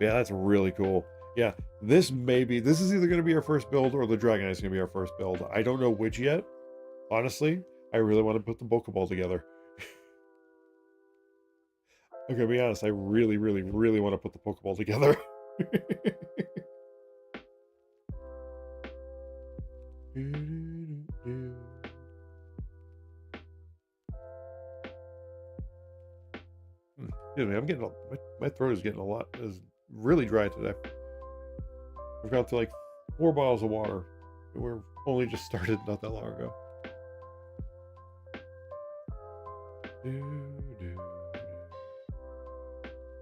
Yeah, that's really cool. Yeah, this is either going to be our first build or the Dragon is going to be our first build. I don't know which yet. Honestly, I really want to put the Pokeball together. I'm going to be honest, I really want to put the Pokeball together. Excuse me, I'm getting my throat is really dry today. I've gone through like 4 bottles of water. We're only just started not that long ago.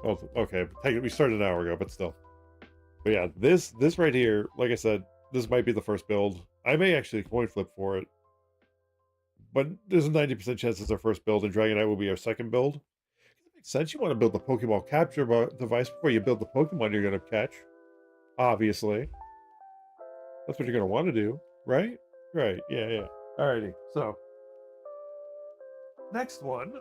Oh, okay. We started an hour ago, but still. But yeah, this right here, like I said, this might be the first build. I may actually coin flip for it, but there's a 90% chance it's our first build, and Dragonite will be our second build. It makes sense. You want to build the Pokeball capture device before you build the Pokemon you're going to catch. Obviously. That's what you're going to want to do, right? Right, yeah. Alrighty, so. Next one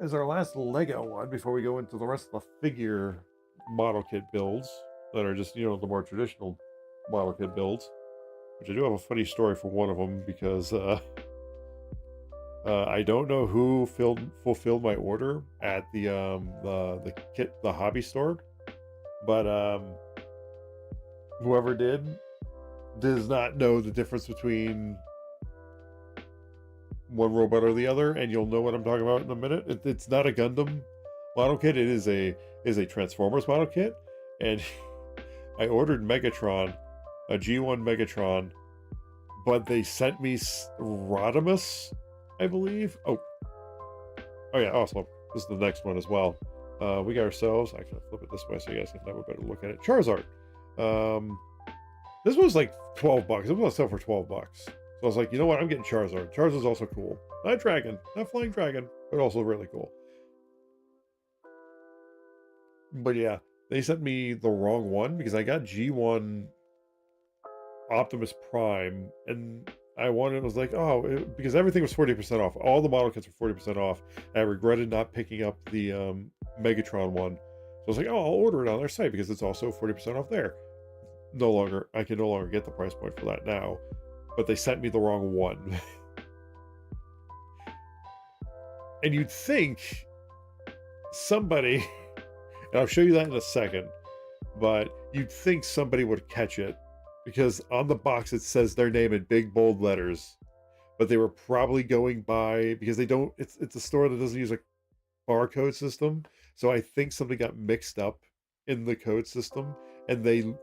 is our last Lego one before we go into the rest of the figure model kit builds that are just, the more traditional model kit builds, which I do have a funny story for one of them because I don't know who fulfilled my order at the hobby store, but whoever did does not know the difference between one robot or the other, and you'll know what I'm talking about in a minute. It's not a Gundam model kit; it is a Transformers model kit, and I ordered Megatron, a G1 Megatron, but they sent me Rodimus, I believe. Oh yeah. Also, this is the next one as well. We got ourselves. I can flip it this way so you guys can have a better look at it. Charizard. This was like $12. It was on sale for $12. So I was like, you know what? I'm getting Charizard. Charizard's also cool. Not dragon, not flying dragon, but also really cool. But yeah, they sent me the wrong one because I got G1 Optimus Prime, and I was like, because everything was 40% off. All the model kits were 40% off. And I regretted not picking up the Megatron one. So I was like, I'll order it on their site because it's also 40% off there. I can no longer get the price point for that now, but they sent me the wrong one. And you'd think somebody, and I'll show you that in a second, but you'd think somebody would catch it because on the box it says their name in big bold letters, but they were probably going by, because it's a store that doesn't use a barcode system, so I think something got mixed up in the code system, and they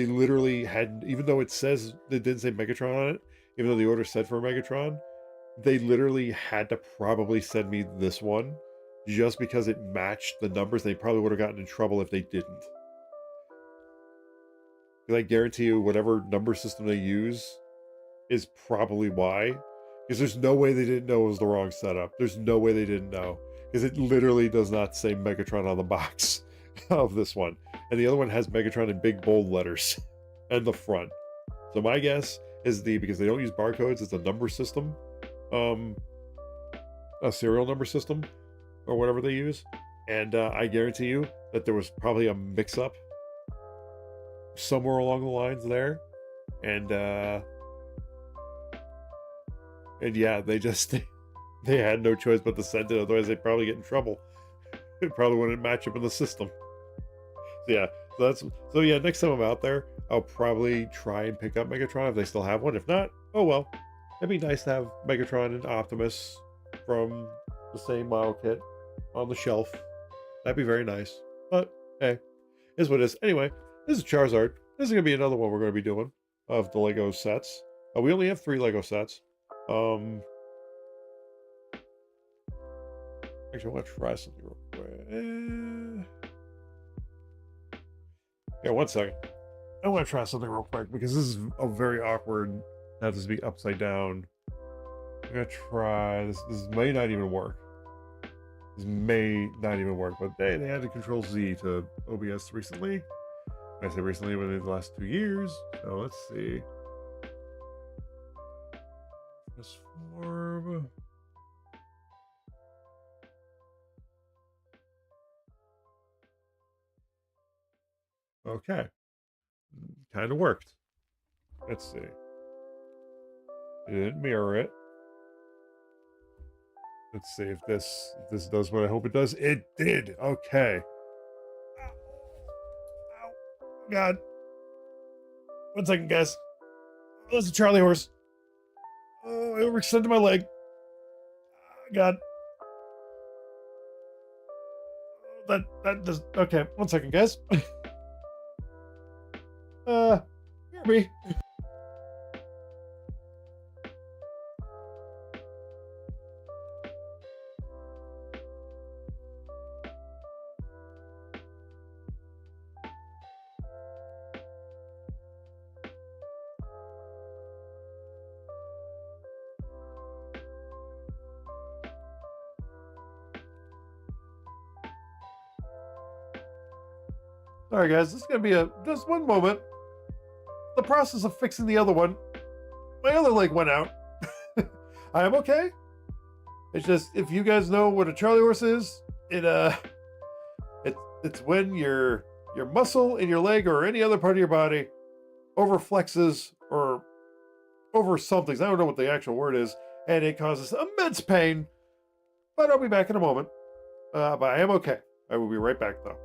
literally had, even though it didn't say Megatron on it, even though the order said for Megatron, they literally had to probably send me this one just because it matched the numbers. They probably would have gotten in trouble if they didn't. I guarantee you, whatever number system they use is probably why. Because there's no way they didn't know it was the wrong setup. There's no way they didn't know. Because it literally does not say Megatron on the box of this one. And the other one has Megatron in big bold letters and the front. So my guess is because they don't use barcodes, it's a number system. A serial number system or whatever they use. And I guarantee you that there was probably a mix-up somewhere along the lines there. And yeah, they had no choice but to send it, otherwise they'd probably get in trouble. It probably wouldn't match up in the system. So yeah, next time I'm out there, I'll probably try and pick up Megatron if they still have one. If not, oh well. It'd be nice to have Megatron and Optimus from the same model kit on the shelf. That'd be very nice. But hey, is what it is. Anyway, this is Charizard. This is gonna be another one we're gonna be doing of the Lego sets. We only have 3 Lego sets. Actually, I want to try something real quick. Yeah, 1 second. I want to try something real quick because this is a very awkward. Have this be upside down. I'm gonna try this. This may not even work. This may not even work. But they added Control Z to OBS recently. I say recently, within the last 2 years. So let's see. Transform. Okay. Kind of worked. Let's see. It didn't mirror it. Let's see if this does what I hope it does. It did. Okay. Ow. Ow. God. 1 second, guys. Oh, that's a Charlie horse. Oh, I overextended my leg. God. That does. Okay. 1 second, guys. Hear me. Sorry, guys. This is gonna be just 1 moment. The process of fixing the other one. My other leg went out. I am okay. It's just, if you guys know what a Charlie horse is, it's when your muscle in your leg or any other part of your body over flexes or over something. I don't know what the actual word is, and it causes immense pain. But I'll be back in a moment. But I am okay. I will be right back though.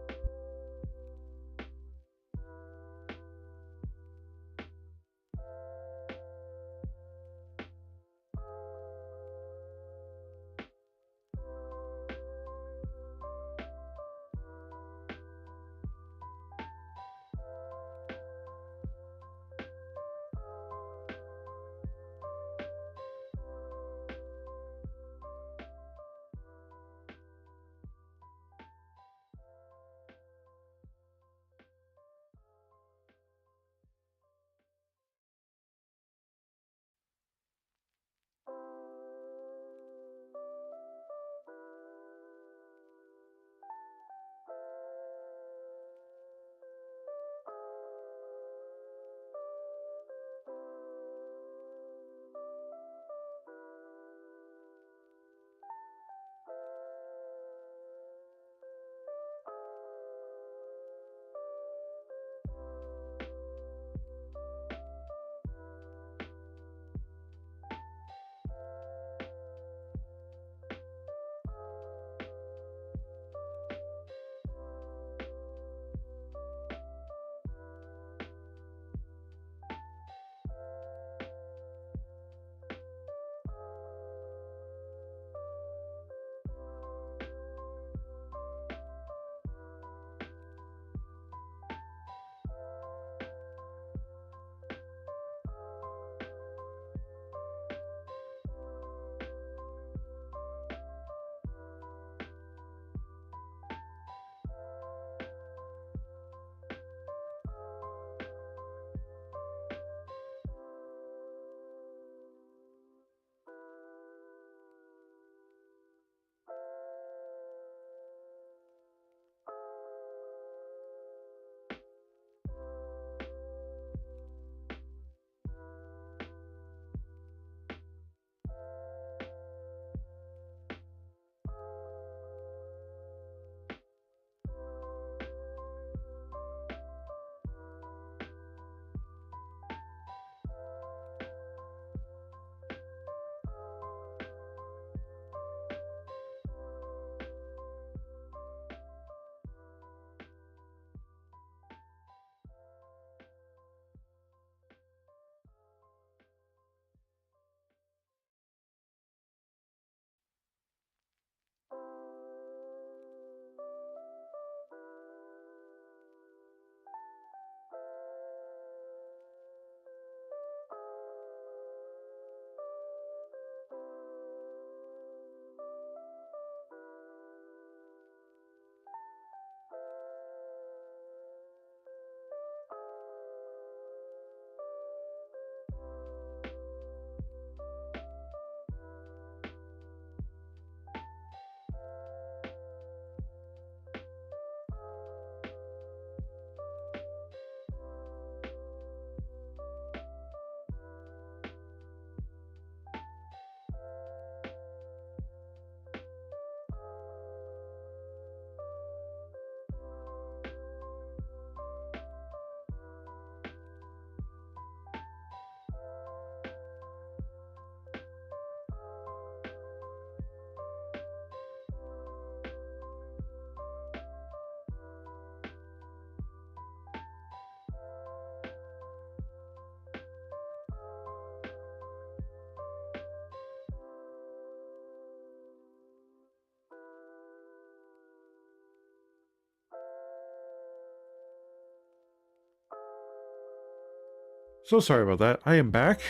So sorry about that. I am back.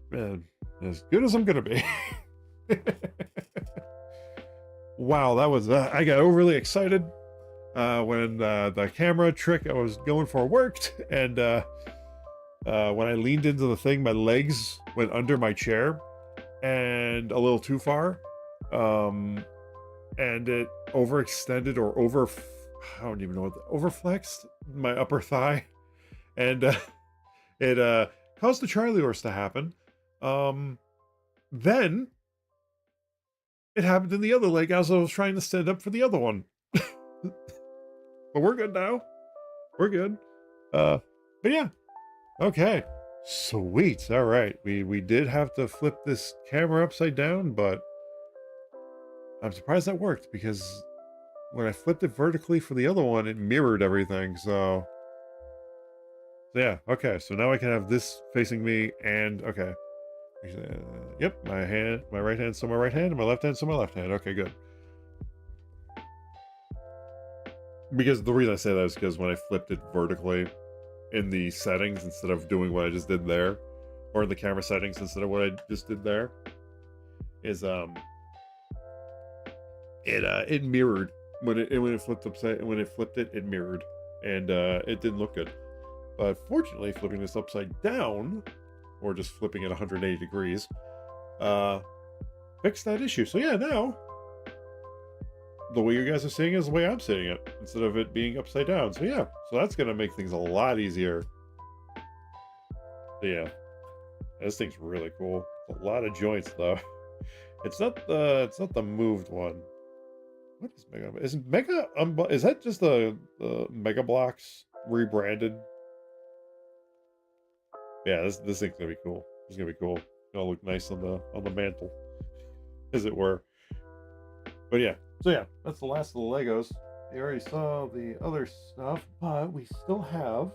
Man, as good as I'm gonna be. Wow, that was I got overly excited when the camera trick I was going for worked, and when I leaned into the thing, my legs went under my chair and a little too far, and it overextended or I don't even know what overflexed my upper thigh, and it caused the Charlie horse to happen. Then it happened in the other leg as I was trying to stand up for the other one. But we're good now. We're good. But yeah, okay. Sweet. All right. We did have to flip this camera upside down, but I'm surprised that worked because when I flipped it vertically for the other one, it mirrored everything. So yeah, okay. So now I can have this facing me and okay. Yep, my right hand's on my right hand and my left hand's on my left hand. Okay, good. Because the reason I say that is because when I flipped it vertically in the settings instead of doing what I just did there, or in the camera settings instead of what I just did there, is it mirrored when it flipped it mirrored, and it didn't look good. But fortunately, flipping this upside down, or just flipping it 180 degrees, fixed that issue. So yeah, now the way you guys are seeing it is the way I'm seeing it, instead of it being upside down. So yeah, so that's gonna make things a lot easier. So yeah, this thing's really cool. A lot of joints though. It's not the moved one. What is Mega? Is that just the Mega Blocks rebranded? Yeah, this thing's gonna be cool. It's gonna be cool. It'll look nice on the mantle, as it were. But yeah, so yeah, that's the last of the Legos. You already saw the other stuff, but we still have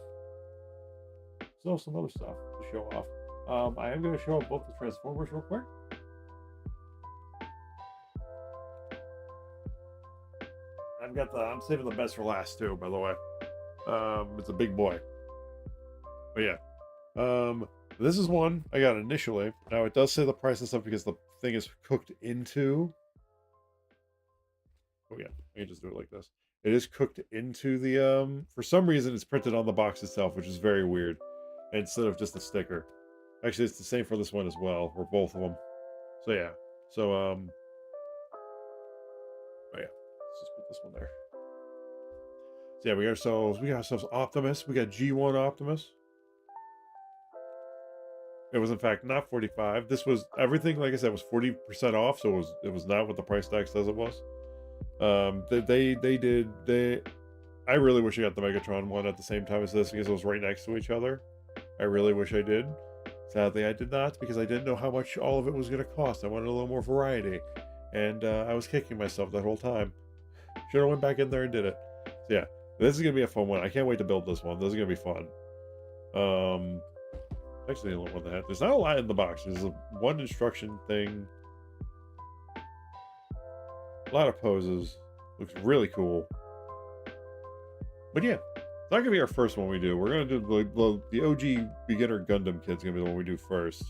some other stuff to show off. I am going to show off both the Transformers real quick. I'm saving the best for last too, by the way. It's a big boy. But yeah. This is one I got initially. Now it does say the price and stuff because the thing is cooked into. Oh yeah, I can just do it like this. It is cooked into the for some reason it's printed on the box itself, which is very weird. Instead of just a sticker. Actually, it's the same for this one as well, or both of them. So yeah. So oh yeah. Let's just put this one there. So yeah, we got ourselves Optimus. We got G1 Optimus. It was in fact not 45. This was everything, like I said, was 40% off, so it was not what the price tag says it was. I really wish I got the Megatron one at the same time as this because it was right next to each other. I really wish I did. Sadly, I did not because I didn't know how much all of it was going to cost. I wanted a little more variety, and I was kicking myself that whole time. Should have went back in there and did it. So yeah, this is going to be a fun one. I can't wait to build this one. This is going to be fun. Actually, a little more than that. There's not a lot in the box. There's one instruction thing. A lot of poses. Looks really cool. But yeah, it's not gonna be our first one we do. We're gonna do the OG beginner Gundam kit's gonna be the one we do first.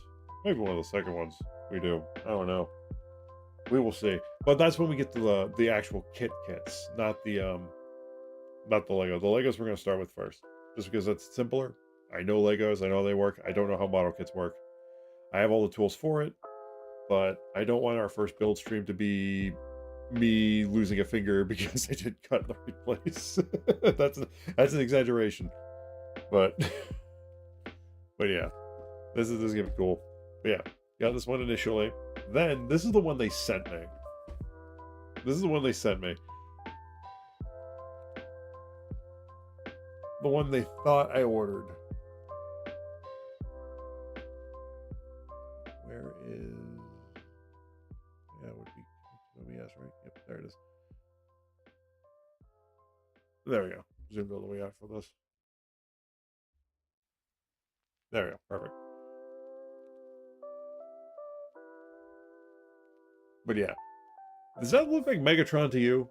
Maybe one of the second ones we do. I don't know. We will see. But that's when we get to the actual kits, not the Lego. The Legos we're gonna start with first, just because that's simpler. I know Legos. I know they work. I don't know how model kits work. I have all the tools for it, but I don't want our first build stream to be me losing a finger because I didn't cut in the right place. that's an exaggeration, but yeah, this is gonna be cool. But yeah, got this one initially. Then this is the one they sent me. The one they thought I ordered. Where is? Yeah, it would be OBS, right? Yep, there it is. There we go. Zoomed all the way out for this. There we go. Perfect. But yeah, does that look like Megatron to you?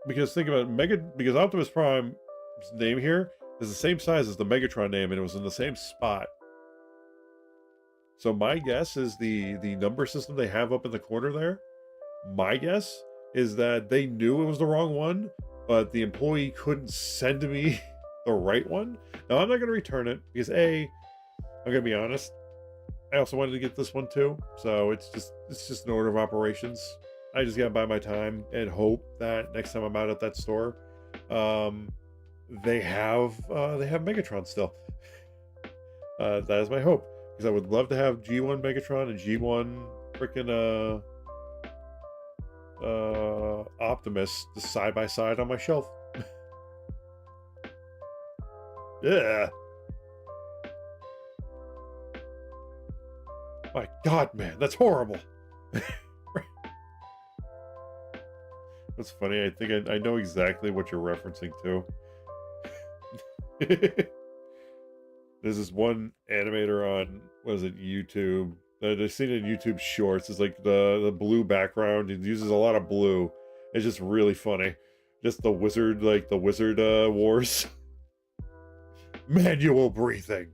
Because think about it, because Optimus Prime's name here is the same size as the Megatron name, and it was in the same spot. So my guess is the number system they have up in the corner there. My guess is that they knew it was the wrong one, but the employee couldn't send me the right one. Now I'm not going to return it because I'm going to be honest. I also wanted to get this one too, so it's just an order of operations. I just got to buy my time and hope that next time I'm out at that store, they have Megatron still. That is my hope, because I would love to have G1 Megatron and G1 freaking Optimus just side by side on my shelf. Yeah. My God, man, that's horrible. That's funny. I think I know exactly what you're referencing to. There's this one animator on, what is it, YouTube. I've seen it in YouTube Shorts. It's like the blue background. It uses a lot of blue. It's just really funny. Just the wizard, like the wizard wars. Manual breathing.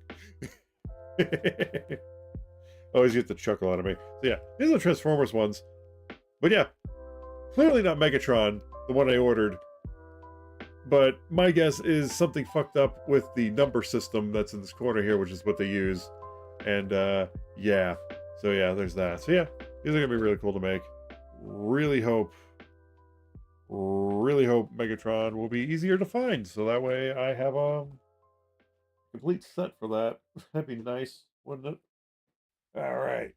Always get the chuckle out of me. So yeah, these are the Transformers ones. But yeah, clearly not Megatron, the one I ordered. But my guess is something fucked up with the number system that's in this corner here, which is what they use. And yeah. So yeah, there's that. So yeah, these are gonna be really cool to make. Really hope Megatron will be easier to find. So that way I have a complete set for that. That'd be nice, wouldn't it? All right.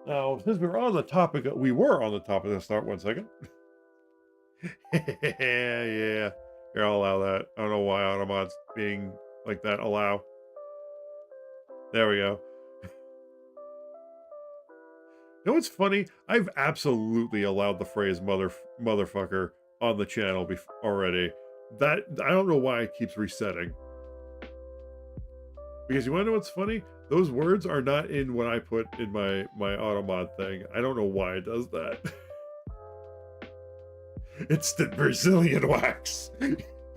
Now, since we were on the topic of the start, 1 second. Yeah. Here, I'll allow that. I don't know why Automods being like that allow. There we go. You know what's funny? I've absolutely allowed the phrase motherfucker on the channel already. That I don't know why it keeps resetting. Because you want to know what's funny? Those words are not in what I put in my Automod thing. I don't know why it does that. Instant Brazilian wax.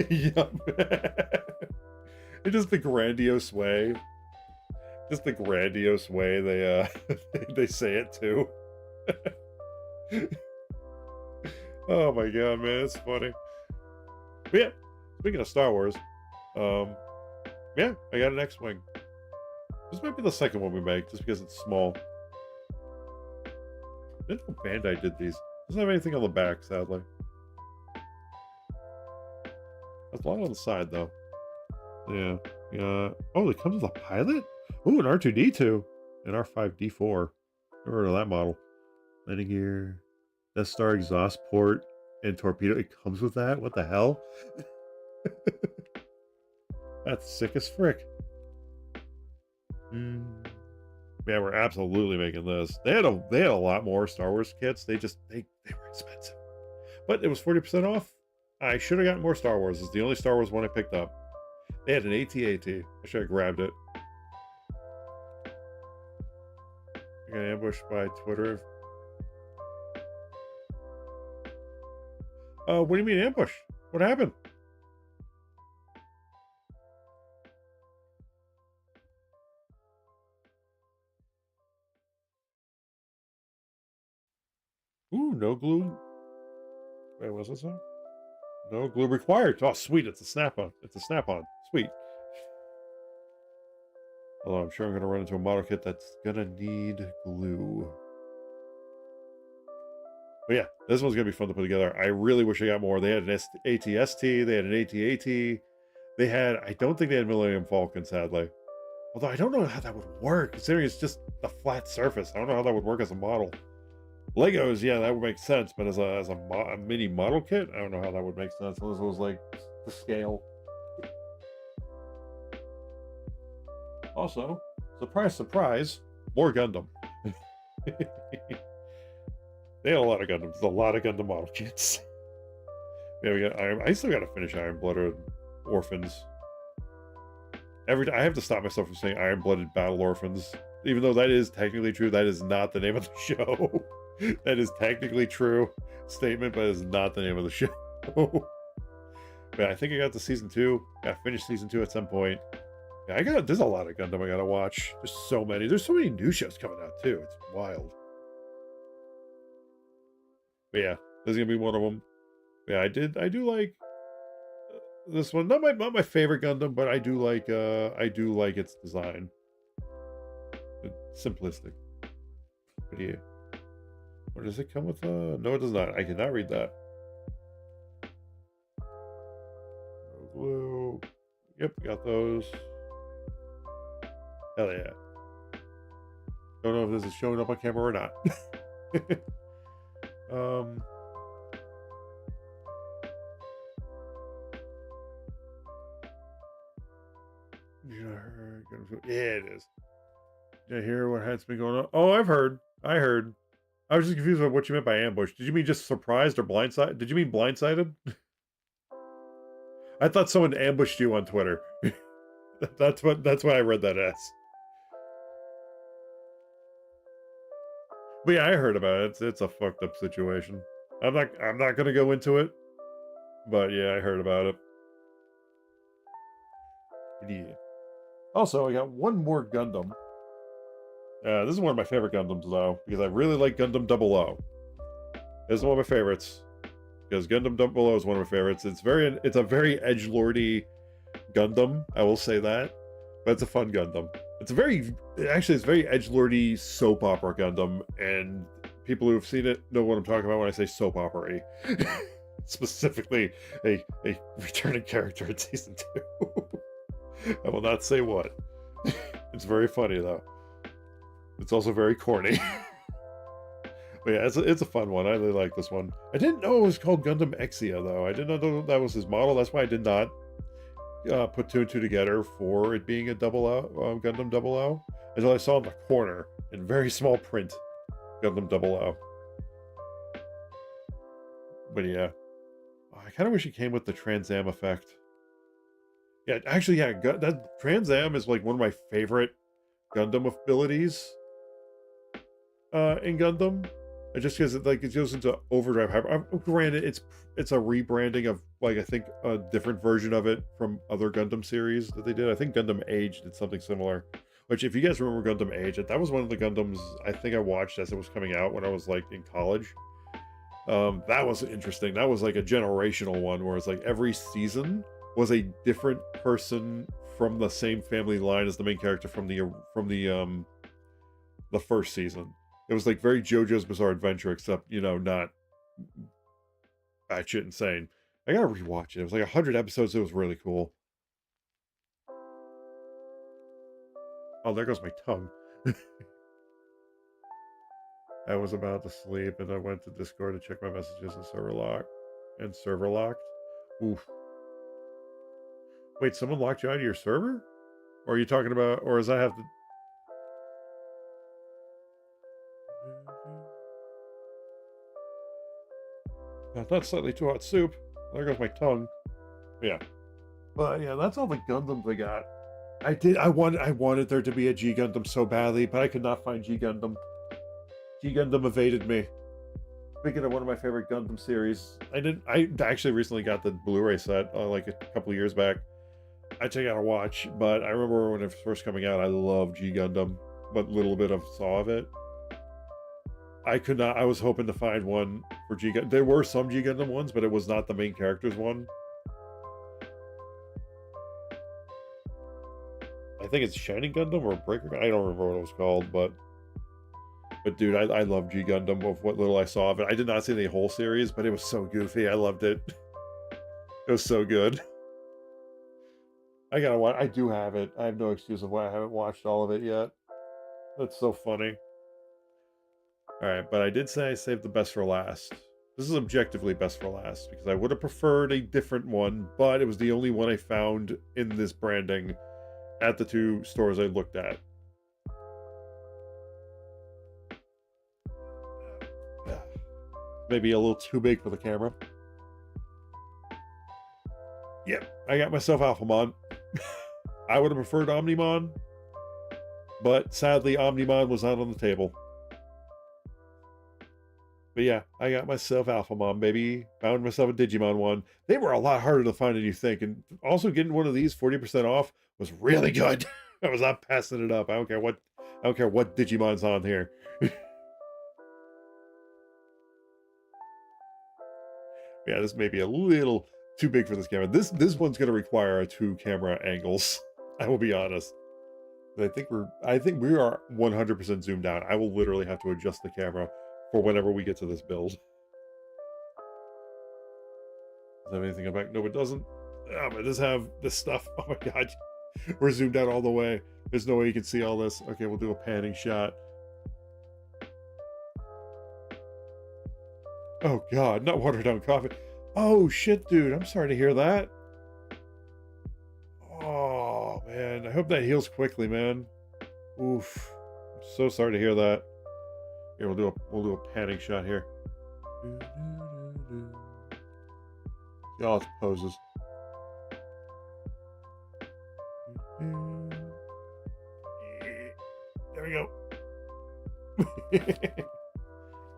Yup. It's just the grandiose way. Just the grandiose way they they say it too. Oh my God, man, it's funny. But yeah, speaking of Star Wars, yeah, I got an X-Wing. This might be the second one we make, just because it's small. I didn't know Bandai did these. Doesn't have anything on the back, sadly. That's a lot on the side, though. Yeah. Oh, it comes with a pilot? Ooh, an R2-D2. An R5-D4. Never heard of that model. Landing gear. Death Star exhaust port and torpedo. It comes with that? What the hell? That's sick as frick. Yeah, we're absolutely making this. They had a lot more Star Wars kits. They were expensive. But it was 40% off. I should have gotten more Star Wars. It's the only Star Wars one I picked up. They had an AT-AT. I should have grabbed it. I got ambushed by Twitter. What do you mean ambush? What happened? Ooh, no glue. Wait, what's this one? No glue required. Oh, sweet. It's a snap-on. It's a snap-on. Sweet. Although I'm sure I'm going to run into a model kit that's going to need glue. But yeah, this one's going to be fun to put together. I really wish I got more. They had an AT-ST. They had an AT-AT. They had... I don't think they had Millennium Falcon, sadly. Although I don't know how that would work, considering it's just a flat surface. I don't know how that would work as a model. Legos, yeah, that would make sense, but as a mini model kit, I don't know how that would make sense unless it was like the scale. Also, surprise, surprise, more Gundam. They had a lot of Gundams. There's a lot of Gundam model kits. Yeah, we got Iron. I still got to finish Iron Blooded Orphans. I have to stop myself from saying Iron Blooded Battle Orphans, even though that is technically true. That is not the name of the show. That is technically true statement, but it's not the name of the show. But I think I got to season 2. Got to finish season 2 at some point. Yeah, there's a lot of Gundam I gotta watch. There's so many. There's so many new shows coming out too. It's wild. But yeah, this is gonna be one of them. Yeah, I do like this one. Not my favorite Gundam, but I do like its design. It's simplistic. But yeah. Or does it come with no, it does not. I cannot read that. No glue. Yep, got those. Hell yeah. Don't know if this is showing up on camera or not. Yeah, it is. Yeah, hear what has been going on. Oh, I've heard. I heard. I was just confused about what you meant by ambush. Did you mean just surprised or blindsided? Did you mean blindsided? I thought someone ambushed you on Twitter. That's why I read that as. But yeah, I heard about it. It's a fucked up situation. I'm not gonna go into it, but yeah, I heard about it. Yeah. Also, I got one more Gundam. This is one of my favorite Gundams though, because I really like Gundam 00. This is one of my favorites. Because Gundam 00 is one of my favorites. It's a very edgelordy Gundam, I will say that. But it's a fun Gundam. It's very edgelordy soap opera Gundam, and people who have seen it know what I'm talking about when I say soap opera-y. Specifically, a returning character in season 2. I will not say what. It's very funny though. It's also very corny. But yeah, it's a fun one. I really like this one. I didn't know it was called Gundam Exia though. I did not know that was his model. That's why I did not put 2 and 2 together for it being a Gundam 00 until I saw in the corner in very small print Gundam 00. But yeah, I kind of wish it came with the Trans Am effect. Yeah, actually, yeah, that Trans Am is like one of my favorite Gundam abilities in Gundam. Just because it goes into overdrive hyper. Granted, it's a rebranding of like I think a different version of it from other Gundam series that they did. I think Gundam Age did something similar. Which, if you guys remember Gundam Age, that was one of the Gundams I think I watched as it was coming out when I was like in college. That was interesting. That was like a generational one where it's like every season was a different person from the same family line as the main character from the first season. It was like very JoJo's Bizarre Adventure, except, not batshit insane. I gotta rewatch it. It was like 100 episodes. It was really cool. Oh, there goes my tongue. I was about to sleep and I went to Discord to check my messages and server locked. Oof. Wait, someone locked you out of your server? Or are you talking about, or does I have to... That's slightly too hot soup. There goes my tongue. Yeah. But yeah, that's all the Gundams I got. I wanted there to be a G Gundam so badly, but I could not find G Gundam. G Gundam evaded me. Speaking of one of my favorite Gundam series, I actually recently got the Blu-ray set like a couple of years back. I check out a watch, but I remember when it was first coming out, I loved G Gundam, but little bit of saw of it. I could not. I was hoping to find one for G Gundam. There were some G Gundam ones, but it was not the main character's one. I think it's Shining Gundam or Breaker. I don't remember what it was called, but dude, I love G Gundam of what little I saw of it. I did not see the whole series, but it was so goofy. I loved it. It was so good. I gotta watch. I do have it. I have no excuse of why I haven't watched all of it yet. That's so funny. All right, but I did say I saved the best for last. This is objectively best for last because I would have preferred a different one, but it was the only one I found in this branding at the 2 stores I looked at. Maybe a little too big for the camera. Yep, I got myself Alphamon. I would have preferred Omnimon, but sadly Omnimon was not on the table. But yeah, I got myself Alphamon, baby. Found myself a Digimon one. They were a lot harder to find than you think. And also getting one of these 40% off was really good. I was not passing it up. I don't care what Digimon's on here. Yeah, this may be a little too big for this camera. This one's gonna require 2 camera angles. I will be honest. I think we are 100% zoomed out. I will literally have to adjust the camera for whenever we get to this build. Does it have anything about? No, it doesn't. But it does have this stuff. Oh my god. We're zoomed out all the way. There's no way you can see all this. Okay, we'll do a panning shot. Oh god, not watered down coffee. Oh shit, dude. I'm sorry to hear that. Oh man, I hope that heals quickly, man. Oof. So sorry to hear that. Here, we'll do a panning shot here. See all its poses. There we go.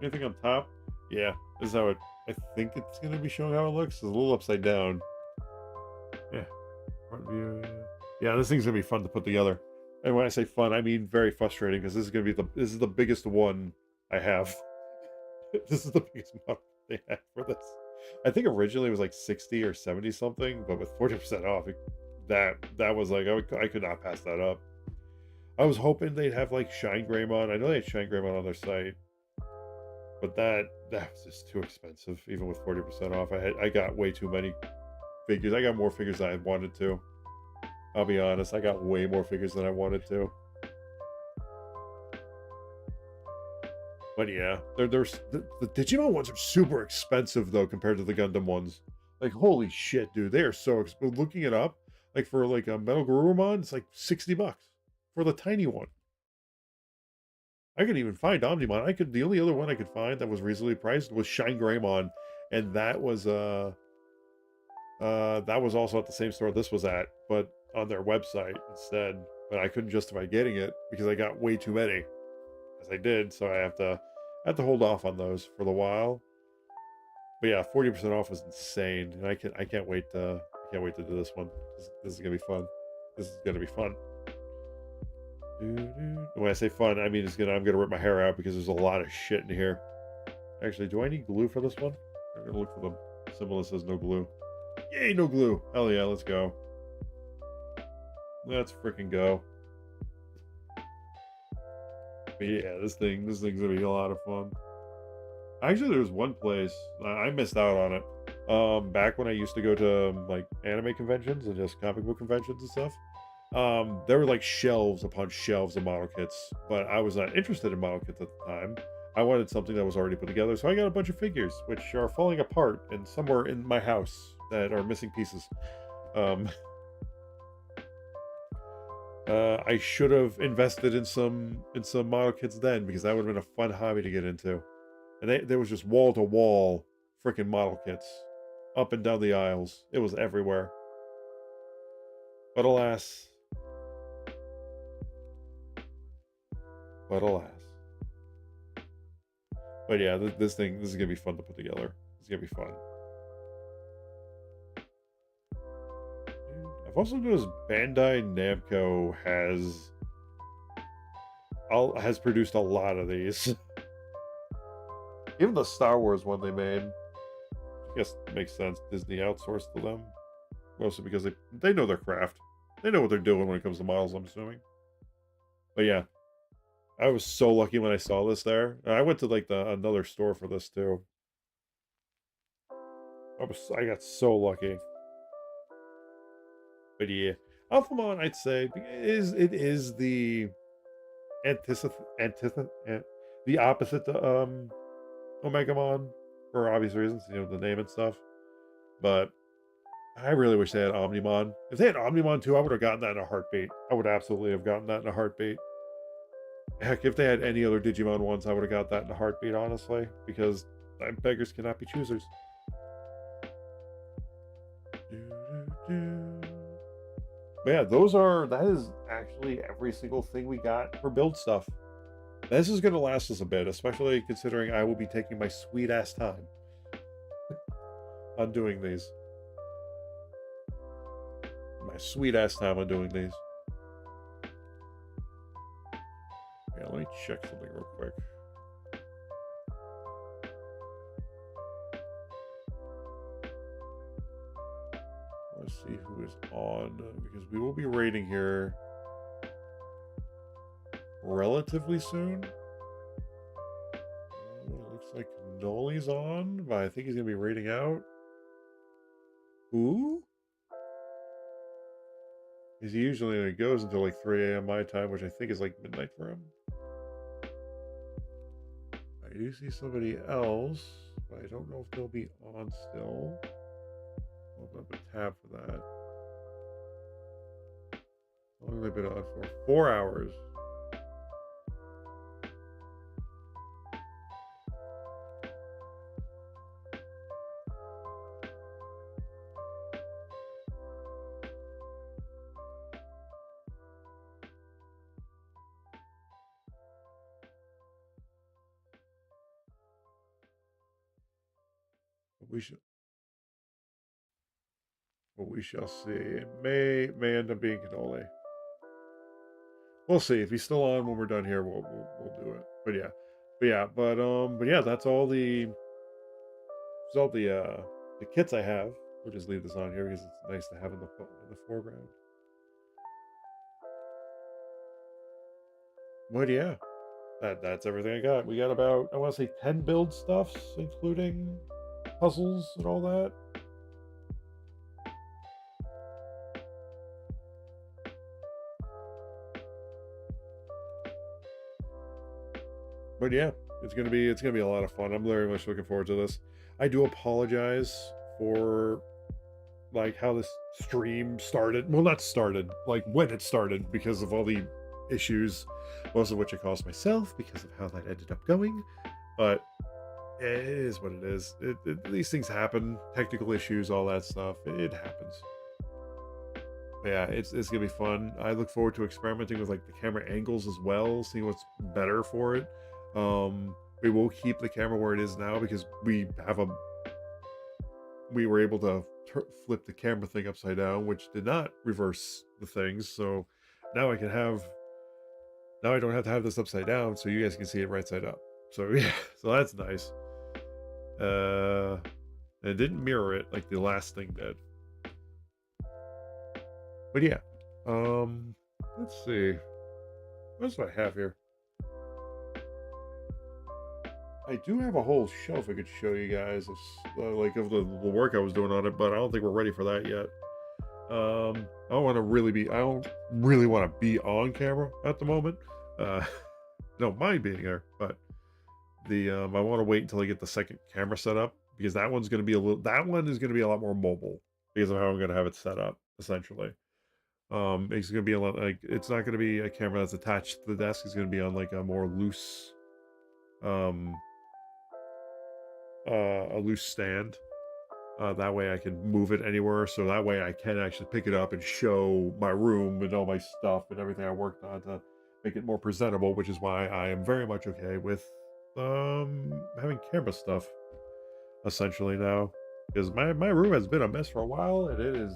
Anything on top? Yeah, this is how it. I think it's gonna be showing how it looks. It's a little upside down. Yeah, front view. Yeah, this thing's gonna be fun to put together. And when I say fun, I mean very frustrating because this is the biggest one I have. This is the biggest model they had for this. I think originally it was like 60 or 70 something, but with 40% off, that was like I could not pass that up. I was hoping they'd have like Shine Greymon. I know they had Shine Greymon on their site, but that was just too expensive, even with 40% off. I got way too many figures. I got more figures than I wanted to. I'll be honest, I got way more figures than I wanted to. But yeah, there's the Digimon ones are super expensive though compared to the Gundam ones. Like holy shit, dude, they are so looking it up. Like for like a Metal Garurumon, it's like $60 for the tiny one. I couldn't even find Omnimon. The only other one I could find that was reasonably priced was Shine Greymon, and that was also at the same store this was at, but on their website instead. But I couldn't justify getting it because I got way too many, as I did. So I have to hold off on those for the while. But yeah, 40% off was insane, and I can't wait to do this one. This is gonna be fun. This is gonna be fun. When I say fun, I mean I'm gonna rip my hair out because there's a lot of shit in here. Actually, do I need glue for this one? I'm gonna look for the symbol that says no glue. Yay, no glue. Hell yeah, let's go. Let's freaking go. But yeah, this thing's gonna be a lot of fun. Actually, there's one place I missed out on it. Back when I used to go to like anime conventions and just comic book conventions and stuff. There were like shelves upon shelves of model kits, but I was not interested in model kits at the time. I wanted something that was already put together, so I got a bunch of figures, which are falling apart and somewhere in my house that are missing pieces. Um, I should have invested in some model kits then because that would have been a fun hobby to get into. And there was just wall to wall freaking model kits up and down the aisles. It was everywhere. But alas, but alas. But yeah, this is gonna be fun to put together. It's gonna be fun. I've also noticed Bandai Namco has produced a lot of these. Even the Star Wars one they made. I guess it makes sense. Disney outsourced to them. Mostly because they know their craft. They know what they're doing when it comes to models, I'm assuming. But yeah, I was so lucky when I saw this there. I went to like another store for this too. I got so lucky. But yeah, Alphamon, I'd say it is the antith the opposite to Omegamon for obvious reasons, the name and stuff. But I really wish they had Omnimon. If they had Omnimon too, I would have gotten that in a heartbeat. I would absolutely have gotten that in a heartbeat. Heck, if they had any other Digimon ones, I would have got that in a heartbeat, honestly, because beggars cannot be choosers. But yeah, that is actually every single thing we got for build stuff. This is going to last us a bit, especially considering I will be taking my sweet ass time on doing these. My sweet ass time on doing these. Yeah, let me check something real quick. Let's see who is on, because we will be rating here relatively soon. It looks like Noli's on, but I think he's going to be rating out. Who? Because usually it goes until like 3 a.m. my time, which I think is like midnight for him. I do see somebody else, but I don't know if they'll be on still. I'll open up a tab for that. How long have they been on for? 4 hours. we shall see. It may end up being cannoli. We'll see. If he's still on when we're done here, we'll do it. But yeah, that's all the kits I have. We'll just leave this on here because it's nice to have in the foreground. But yeah, that's everything I got. We got about, I want to say, 10 build stuffs, including puzzles and all that. But yeah, it's gonna be a lot of fun. I'm very much looking forward to this. I do apologize for like how this stream started. Well, not started, like when it started, because of all the issues, most of which I caused myself because of how that ended up going. But it is what it is. These things happen, technical issues, all that stuff. It happens. But yeah, it's gonna be fun. I look forward to experimenting with like the camera angles as well, seeing what's better for it. We will keep the camera where it is now because we were able to flip the camera thing upside down, which did not reverse the things. So now now I don't have to have this upside down, so you guys can see it right side up. So yeah, so that's nice. It didn't mirror it like the last thing did. But yeah, let's see. What else do I have here? I do have a whole shelf I could show you guys of like of the work I was doing on it, but I don't think we're ready for that yet. I don't really want to be on camera at the moment. Don't mind being there, but I want to wait until I get the second camera set up because that one is going to be a lot more mobile because of how I'm going to have it set up essentially. It's going to be a lot like it's not going to be a camera that's attached to the desk. It's going to be on like a more loose, um, a loose stand. That way I can move it anywhere. So that way I can actually pick it up and show my room and all my stuff and everything I worked on to make it more presentable, which is why I am very much okay with having camera stuff essentially now. Because my room has been a mess for a while and it is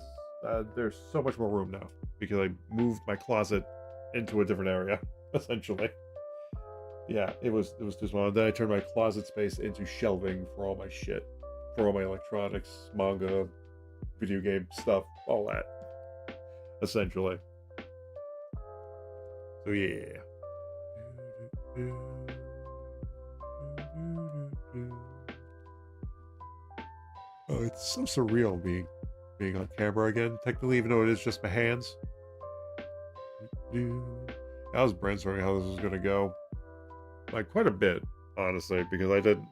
there's so much more room now because I moved my closet into a different area essentially. Yeah, it was too small. Then I turned my closet space into shelving for all my shit, for all my electronics, manga, video game stuff, all that, essentially. So yeah. Oh, it's so surreal being on camera again. Technically, even though it is just my hands. I was brainstorming how this was gonna go. Like quite a bit, honestly, because I didn't.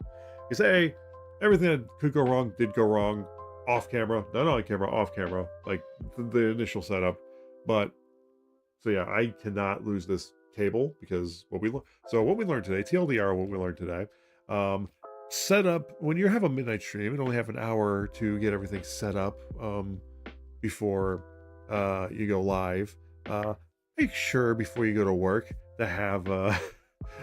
You say everything that could go wrong did go wrong off camera, not on camera, off camera, like the initial setup. But so yeah, I cannot lose this table because what we learned today, TLDR, what we learned today, set up when you have a midnight stream and only have an hour to get everything set up before you go live. Make sure before you go to work to have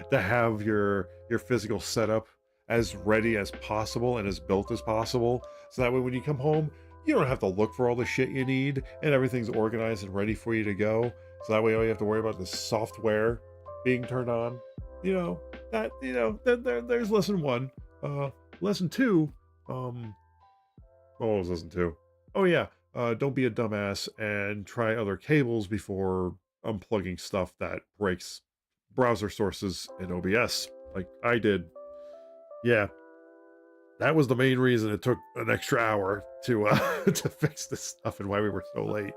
to have your physical setup as ready as possible and as built as possible, so that way when you come home you don't have to look for all the shit you need and everything's organized and ready for you to go. So that way all you have to worry about is software being turned on. There's lesson one. Lesson two, what was lesson two? Oh yeah, don't be a dumbass and try other cables before unplugging stuff that breaks browser sources in OBS, like I did. Yeah, that was the main reason it took an extra hour to to fix this stuff and why we were so late.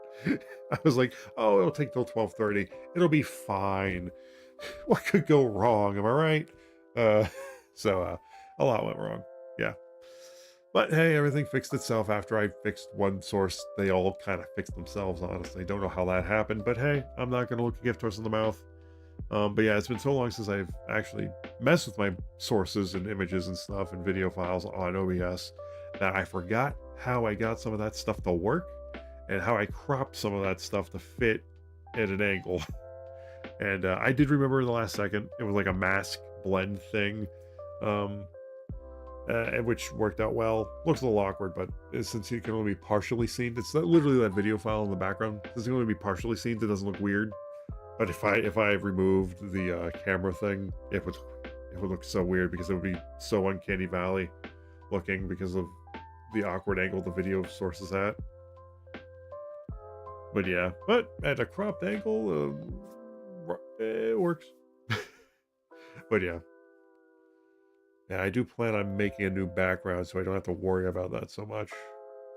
I was like, oh, it'll take till 12:30. It'll be fine. What could go wrong? Am I right? Uh, so a lot went wrong. Yeah. But hey, everything fixed itself after I fixed one source. They all kind of fixed themselves, honestly. Don't know how that happened, but hey, I'm not going to look a gift horse in the mouth. But yeah, it's been so long since I've actually messed with my sources and images and stuff and video files on OBS that I forgot how I got some of that stuff to work and how I cropped some of that stuff to fit at an angle. And I did remember in the last second, it was like a mask blend thing. which worked out well. Looks a little awkward, but since you can only be partially seen, it's not literally that video file in the background. Since it can only be partially seen, it doesn't look weird. But if I removed the camera thing, it would look so weird because it would be so uncanny valley looking because of the awkward angle the video source is at. But yeah, but at a cropped angle, it works. But yeah. Yeah, I do plan on making a new background so I don't have to worry about that so much.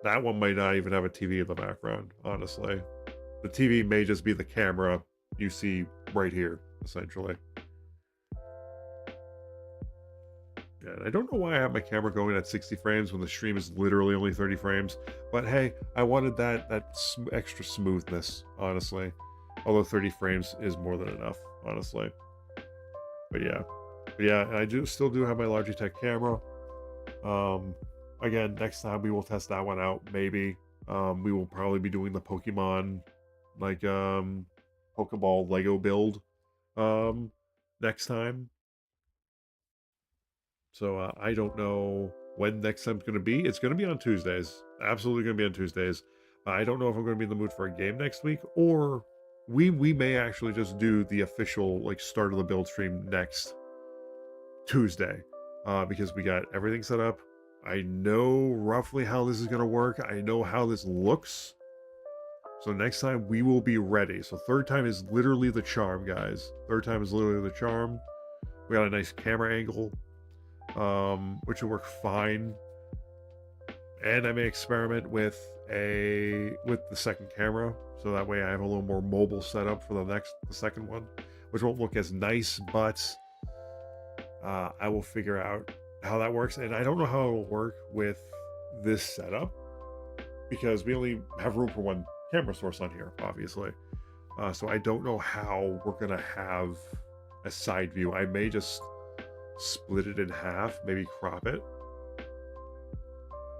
That one might not even have a TV in the background, honestly. The TV may just be the camera you see right here, essentially. Yeah, and I don't know why I have my camera going at 60 frames when the stream is literally only 30 frames. But hey, I wanted that extra smoothness, honestly. Although 30 frames is more than enough, honestly. But yeah. But yeah, I still do have my Logitech camera. Again, next time we will test that one out, maybe. We will probably be doing the Pokemon, like, Pokeball Lego build, next time. So, I don't know when next time's going to be. It's going to be on Tuesdays. Absolutely going to be on Tuesdays. I don't know if I'm going to be in the mood for a game next week, or we may actually just do the official, like, start of the build stream next Tuesday, because we got everything set up. I know roughly how this is going to work. I know how this looks. So next time we will be ready. So third time is literally the charm, guys. Third time is literally the charm. We got a nice camera angle, which will work fine. And I may experiment with the second camera, so that way I have a little more mobile setup for the second one, which won't look as nice, but I will figure out how that works. And I don't know how it will work with this setup because we only have room for one camera source on here, obviously. So I don't know how we're going to have a side view. I may just split it in half, maybe crop it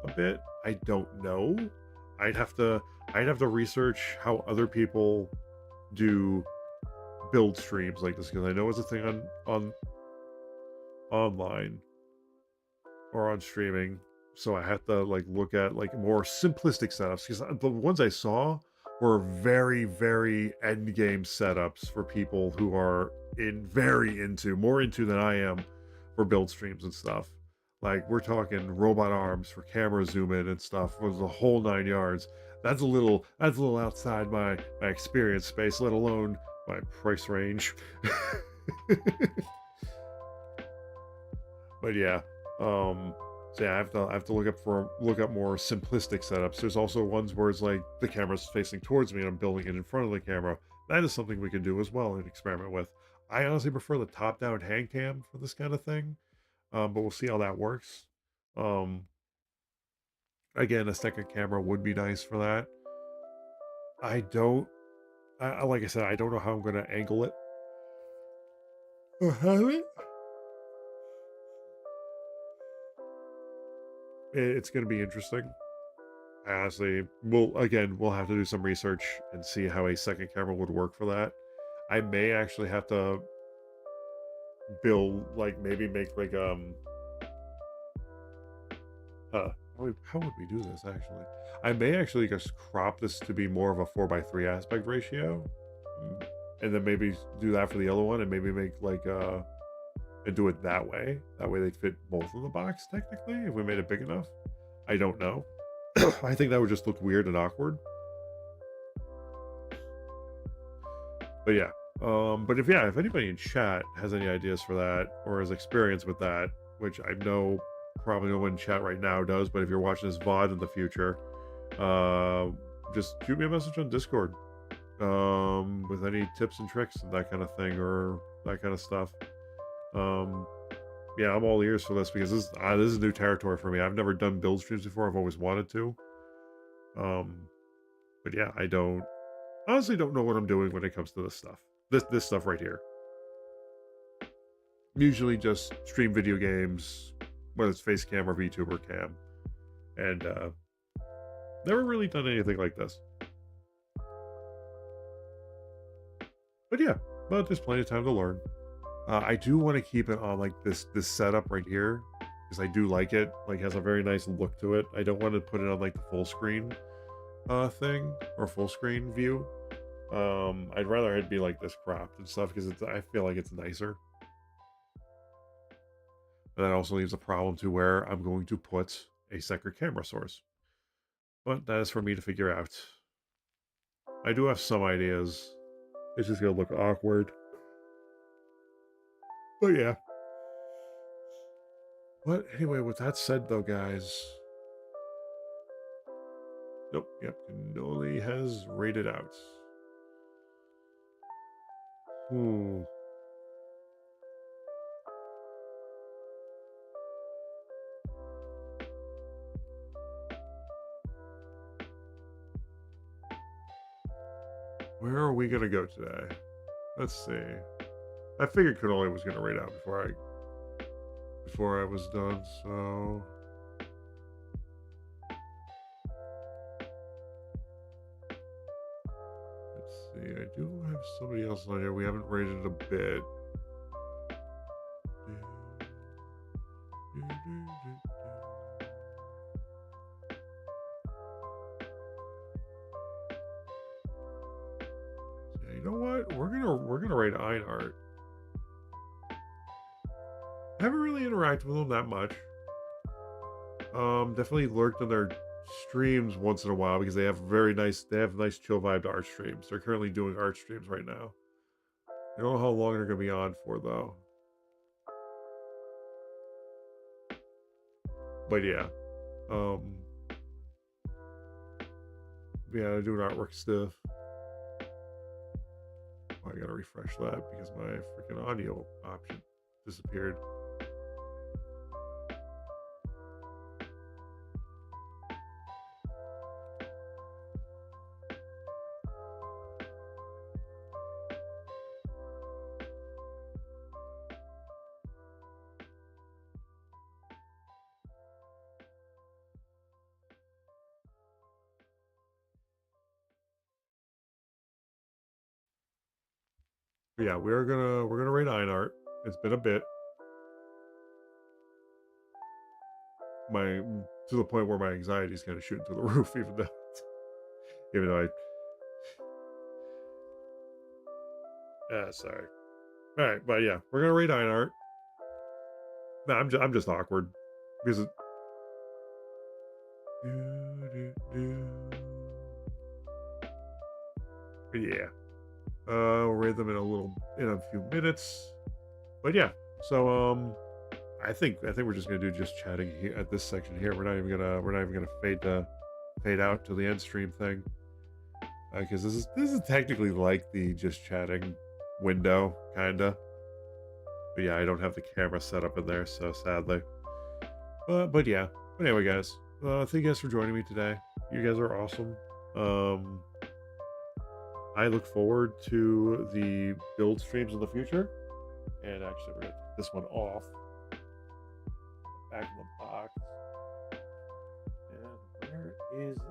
a bit. I don't know. I'd have to research how other people do build streams like this, because I know it's a thing on online or on streaming. So I have to like look at like more simplistic setups, because the ones I saw were very, very end game setups for people who are more into than I am for build streams and stuff. Like we're talking robot arms for camera zoom in and stuff, was the whole 9 yards. That's a little outside my experience space, let alone my price range. But yeah, so yeah, I have to look up more simplistic setups. There's also ones where it's like the camera's facing towards me and I'm building it in front of the camera. That is something we can do as well and experiment with. I honestly prefer the top-down hand cam for this kind of thing, but we'll see how that works. Um, Again, a second camera would be nice for that. I don't, like I said, I don't know how I'm going to angle it or have it. It's going to be interesting. Honestly, we'll have to do some research and see how a second camera would work for that. I may actually have to build, like, maybe make like how would we do this actually? I may actually just crop this to be more of a 4:3 aspect ratio, and then maybe do that for the other one, and maybe make like and do it that way. That way they'd fit both in the box technically if we made it big enough. I don't know. I think that would just look weird and awkward. But yeah. But if anybody in chat has any ideas for that or has experience with that, which I know probably no one in chat right now does, but if you're watching this VOD in the future, just shoot me a message on Discord with any tips and tricks and that kind of thing or that kind of stuff. Yeah, I'm all ears for this because this is new territory for me. I've never done build streams before. I've always wanted to. But yeah, I honestly don't know what I'm doing when it comes to this stuff. This stuff right here. Usually just stream video games, whether it's face cam or VTuber cam, and never really done anything like this. But yeah, but there's plenty of time to learn. I do want to keep it on like this setup right here, because I do like it. Like, has a very nice look to it. I don't want to put it on like the full screen thing or full screen view. I'd rather it be like this cropped and stuff because I feel like it's nicer. But that also leaves a problem to where I'm going to put a second camera source. But that is for me to figure out. I do have some ideas. It's just gonna look awkward. But yeah. But anyway, with that said though, guys. Nope, yep, Cannoli has rated out. Hmm. Where are we gonna go today? Let's see. I figured Cannoli was gonna rate out before I was done, so let's see. I do have somebody else on here. We haven't rated a bit. Yeah, you know what? We're gonna rate Einhart. I haven't really interacted with them that much. Definitely lurked on their streams once in a while because they have nice chill vibe art streams. They're currently doing art streams right now. I don't know how long they're gonna be on for though. But yeah. Yeah, they're doing artwork stuff. Oh, I gotta refresh that because my freaking audio option disappeared. But yeah, we're gonna rate Einart. It's been a bit. To the point where my anxiety is kind of shooting through the roof, even though sorry. All right, but yeah, we're gonna rate Einart. No, I'm just awkward because yeah, we'll rate them in a few minutes. But yeah, so I think we're just gonna do just chatting here at this section here. We're not even gonna fade out to the end stream thing because this is technically like the just chatting window kinda. But yeah, I don't have the camera set up in there, so sadly. But yeah. But anyway, guys, thank you guys for joining me today. You guys are awesome. I look forward to the build streams in the future. And actually, we're gonna take this one off. Back in the box. And where is the?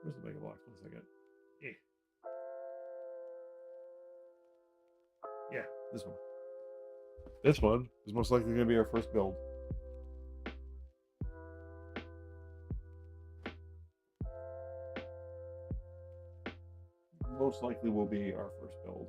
Where's the Mega Block? 1 second. Yeah, this one. This one is most likely going to be our first build. Most likely will be our first build.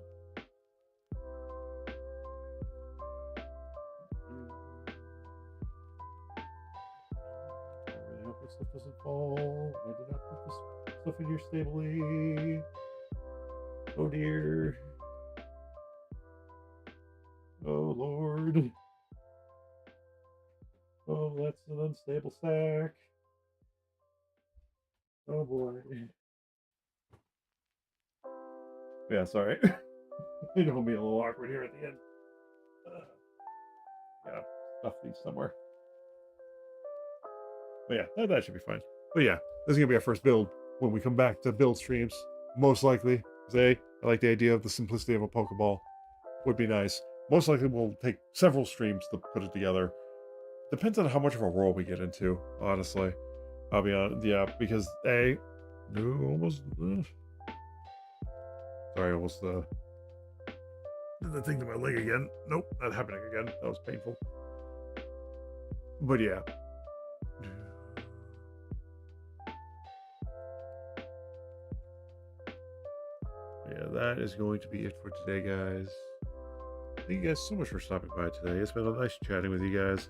I really hope this stuff doesn't fall. I did not put this stuff in here stably. Oh dear. Oh Lord. Oh, that's an unstable stack. Oh boy. Yeah, sorry. It'll be a little awkward here at the end. Gotta stuff these somewhere. But yeah, that should be fine. But yeah, this is gonna be our first build when we come back to build streams. Most likely. I like the idea of the simplicity of a Pokeball. Would be nice. Most likely we'll take several streams to put it together. Depends on how much of a role we get into, honestly. I'll be honest, yeah, because sorry, almost did the thing to my leg again. Nope, not happening again. That was painful. But yeah. Yeah, that is going to be it for today, guys. Thank you guys so much for stopping by today. It's been a nice chatting with you guys.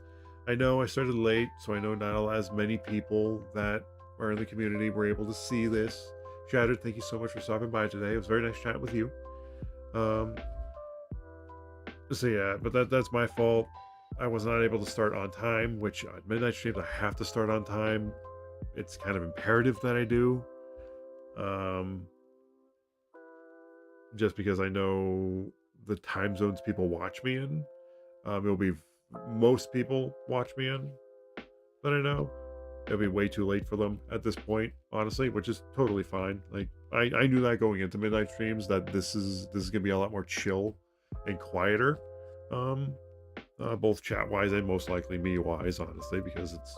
I know I started late, so I know not as many people that are in the community were able to see this. Shattered, thank you so much for stopping by today. It was very nice chatting with you. Um, so yeah, but that's my fault. I was not able to start on time, which on midnight streams I have to start on time. It's kind of imperative that I do. Um, just because I know the time zones people watch me in. It'll be most people watch me in that I know. It'll be way too late for them at this point, honestly, which is totally fine. Like I knew that going into midnight streams that this is gonna be a lot more chill and quieter. Um, both chat wise and most likely me wise, honestly, because it's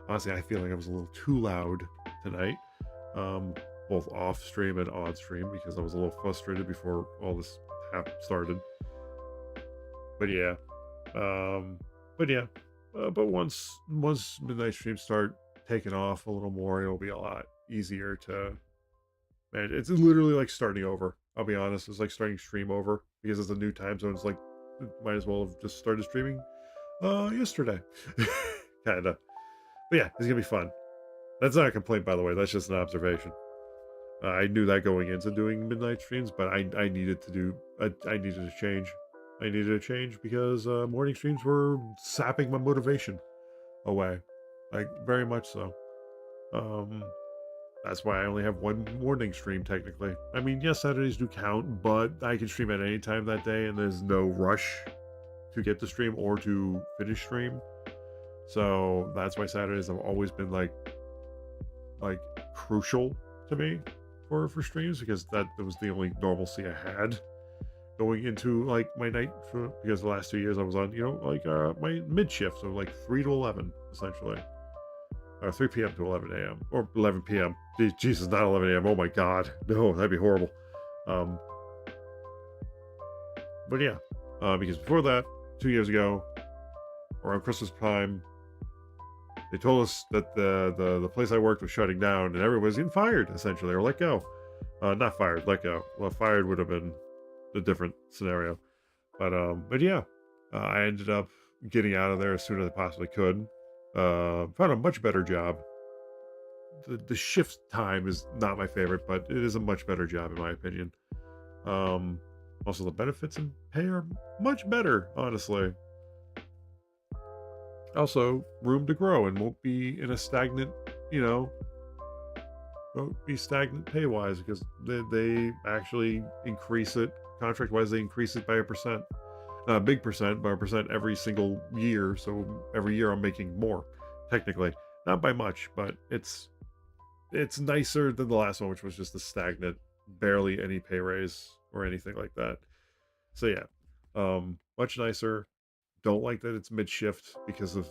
honestly I feel like I was a little too loud tonight. Um, both off stream and on stream because I was a little frustrated before all this started. But yeah, um, but yeah, but once midnight streams start taking off a little more, it'll be a lot easier to. Man, it's literally like starting over. I'll be honest, it's like starting stream over because it's a new time zone. It's like might as well have just started streaming yesterday, kind of. But yeah, it's gonna be fun. That's not a complaint, by the way. That's just an observation. I knew that going into doing midnight streams, but I needed to do I needed to change. I needed a change because morning streams were sapping my motivation away, like very much so. Um, that's why I only have one morning stream technically. I mean, yes, Saturdays do count, but I can stream at any time that day, and there's no rush to get to stream or to finish stream. So that's why Saturdays have always been like crucial to me for streams because that was the only normalcy I had going into like my night because the last 2 years I was on like my mid shift, so like 3 to 11 essentially, or 3 p.m. to 11 a.m. or 11 p.m. Jesus, not 11 a.m. Oh my god, no, that'd be horrible. Um, but yeah, because before that, 2 years ago, around Christmas time, they told us that the place I worked was shutting down and everyone was getting fired essentially or let go. Not fired, let go. Well, fired would have been a different scenario. But yeah, I ended up getting out of there as soon as I possibly could. Found a much better job. The shift time is not my favorite, but it is a much better job in my opinion. Um, Also, the benefits and pay are much better, honestly. Also, room to grow and won't be in a stagnant, you know, won't be stagnant pay wise because they actually increase it contract wise. They increase it by a percent, not a big percent, by a percent every single year. So every year I'm making more, technically, not by much, but it's nicer than the last one, which was just a stagnant, barely any pay raise or anything like that. So yeah, much nicer. Don't like that it's mid shift because of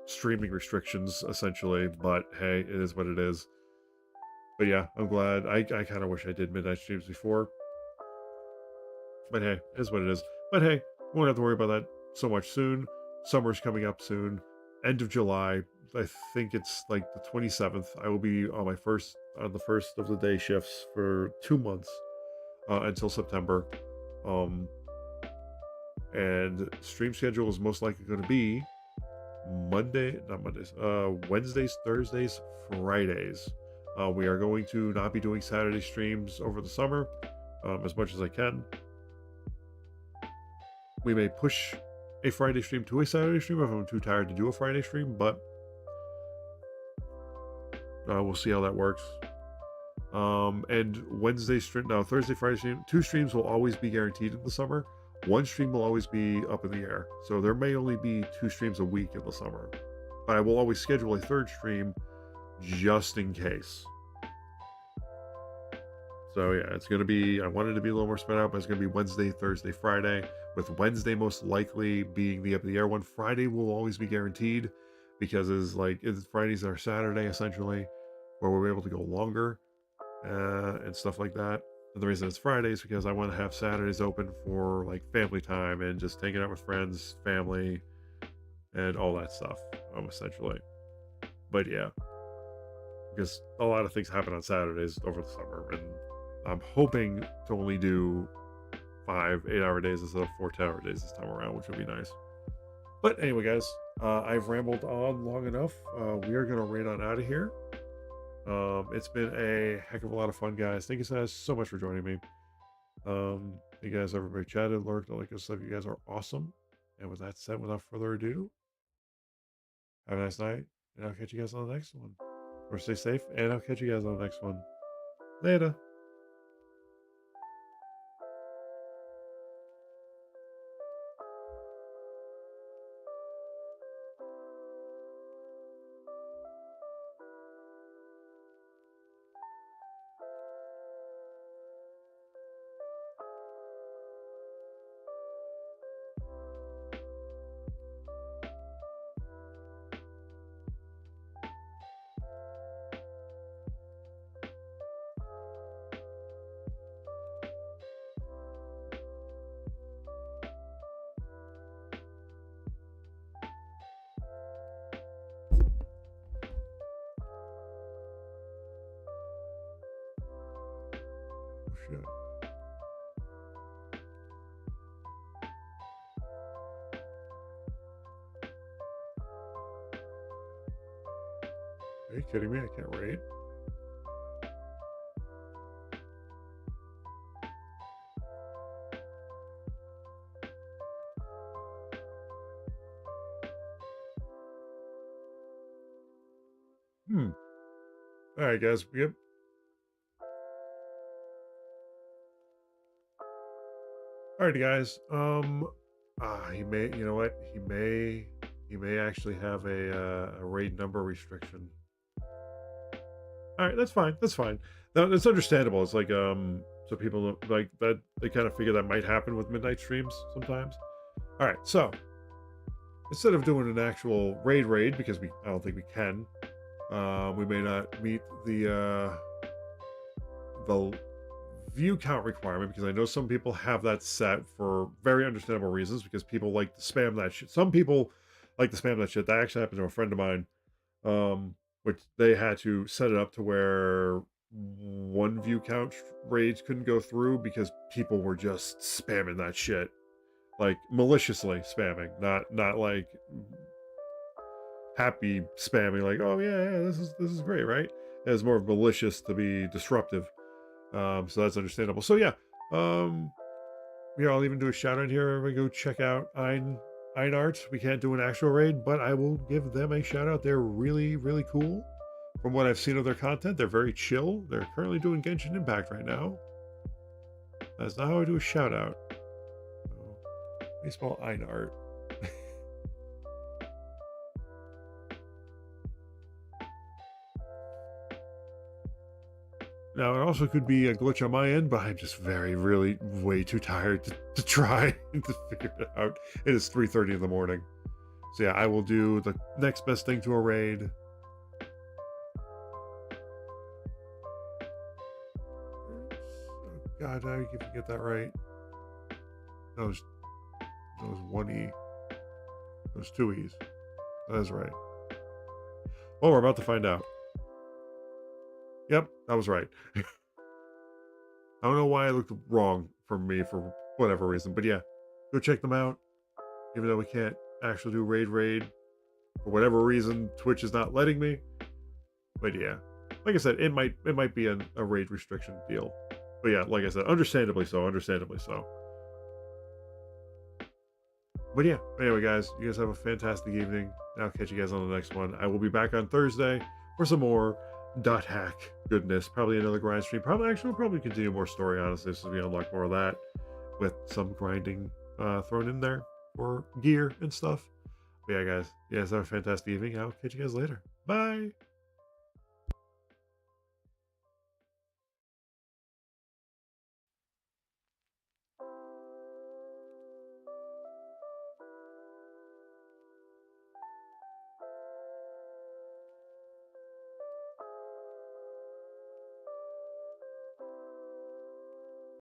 streaming restrictions, essentially. But hey, it is what it is. But yeah, I'm glad. I kind of wish I did midnight streams before. But hey, it is what it is. But hey, we won't have to worry about that so much soon. Summer's coming up soon. End of July. I think it's like the 27th. I will be on the first of the day shifts for 2 months until September. Um, and stream schedule is most likely going to be not Mondays, Wednesdays, Thursdays, Fridays. We are going to not be doing Saturday streams over the summer as much as I can. We may push a Friday stream to a Saturday stream if I'm too tired to do a Friday stream, but we'll see how that works. And Wednesday stream, now Thursday, Friday stream, 2 streams will always be guaranteed in the summer. 1 stream will always be up in the air. So there may only be 2 streams a week in the summer, but I will always schedule a 3rd stream just in case. So yeah, it's going to be, I wanted to be a little more spread out, but it's going to be Wednesday, Thursday, Friday, with Wednesday most likely being the up in the air one. Friday will always be guaranteed because Fridays are Saturday essentially, where we're able to go longer and stuff like that. And the reason it's Friday is because I want to have Saturdays open for like family time and just hanging out with friends, family, and all that stuff, essentially. But yeah, because a lot of things happen on Saturdays over the summer, and I'm hoping to only do 5 8-hour days instead of 4 10-hour days this time around, which would be nice. But anyway, guys, I've rambled on long enough. We are going to rain on out of here. It's been a heck of a lot of fun, guys. Thank you guys so much for joining me. You guys, everybody chatted, lurked, all that good stuff. You guys are awesome. And with that said, without further ado, have a nice night, and I'll catch you guys on the next one. Or stay safe, and I'll catch you guys on the next one. Later. Oh, shit. Are you kidding me? I can't raid. Hmm. All right, guys. Yep. Alrighty, guys. He may. You know what? He may actually have a raid number restriction. All right, that's fine. That's fine. No, it's understandable. It's like so people like that. They kind of figure that might happen with midnight streams sometimes. All right, so instead of doing an actual raid because I don't think we can. We may not meet the view count requirement because I know some people have that set for very understandable reasons because people like to spam that shit. Some people like to spam that shit. That actually happened to a friend of mine, which they had to set it up to where one view count raids couldn't go through because people were just spamming that shit, like maliciously spamming, not like happy spamming, like, oh yeah, this is great, right? It was more malicious to be disruptive. So that's understandable. So yeah, yeah, I'll even do a shout out here. Everybody go check out Einart. We can't do an actual raid, but I will give them a shout out. They're really, really cool. From what I've seen of their content, they're very chill. They're currently doing Genshin Impact right now. That's not how I do a shout out. So, let me spell Einart. Now, it also could be a glitch on my end, but I'm just really, way too tired to try to figure it out. It is 3:30 in the morning. So yeah, I will do the next best thing to a raid. Oh God, I can get that right. That was one E. That was two E's. That is right. Well, we're about to find out. Yep, that was right. I don't know why I looked wrong for me for whatever reason, but yeah, go check them out. Even though we can't actually do raid for whatever reason, Twitch is not letting me. But yeah, like I said, it might be a raid restriction deal. But yeah, like I said, understandably so. But yeah, anyway, guys, you guys have a fantastic evening. I'll catch you guys on the next one. I will be back on Thursday for some more dot hack goodness. Probably another grind stream. We'll probably continue more story, honestly, so we unlock more of that with some grinding thrown in there for gear and stuff. But yeah, guys, you guys have a fantastic evening. I'll catch you guys later. Bye.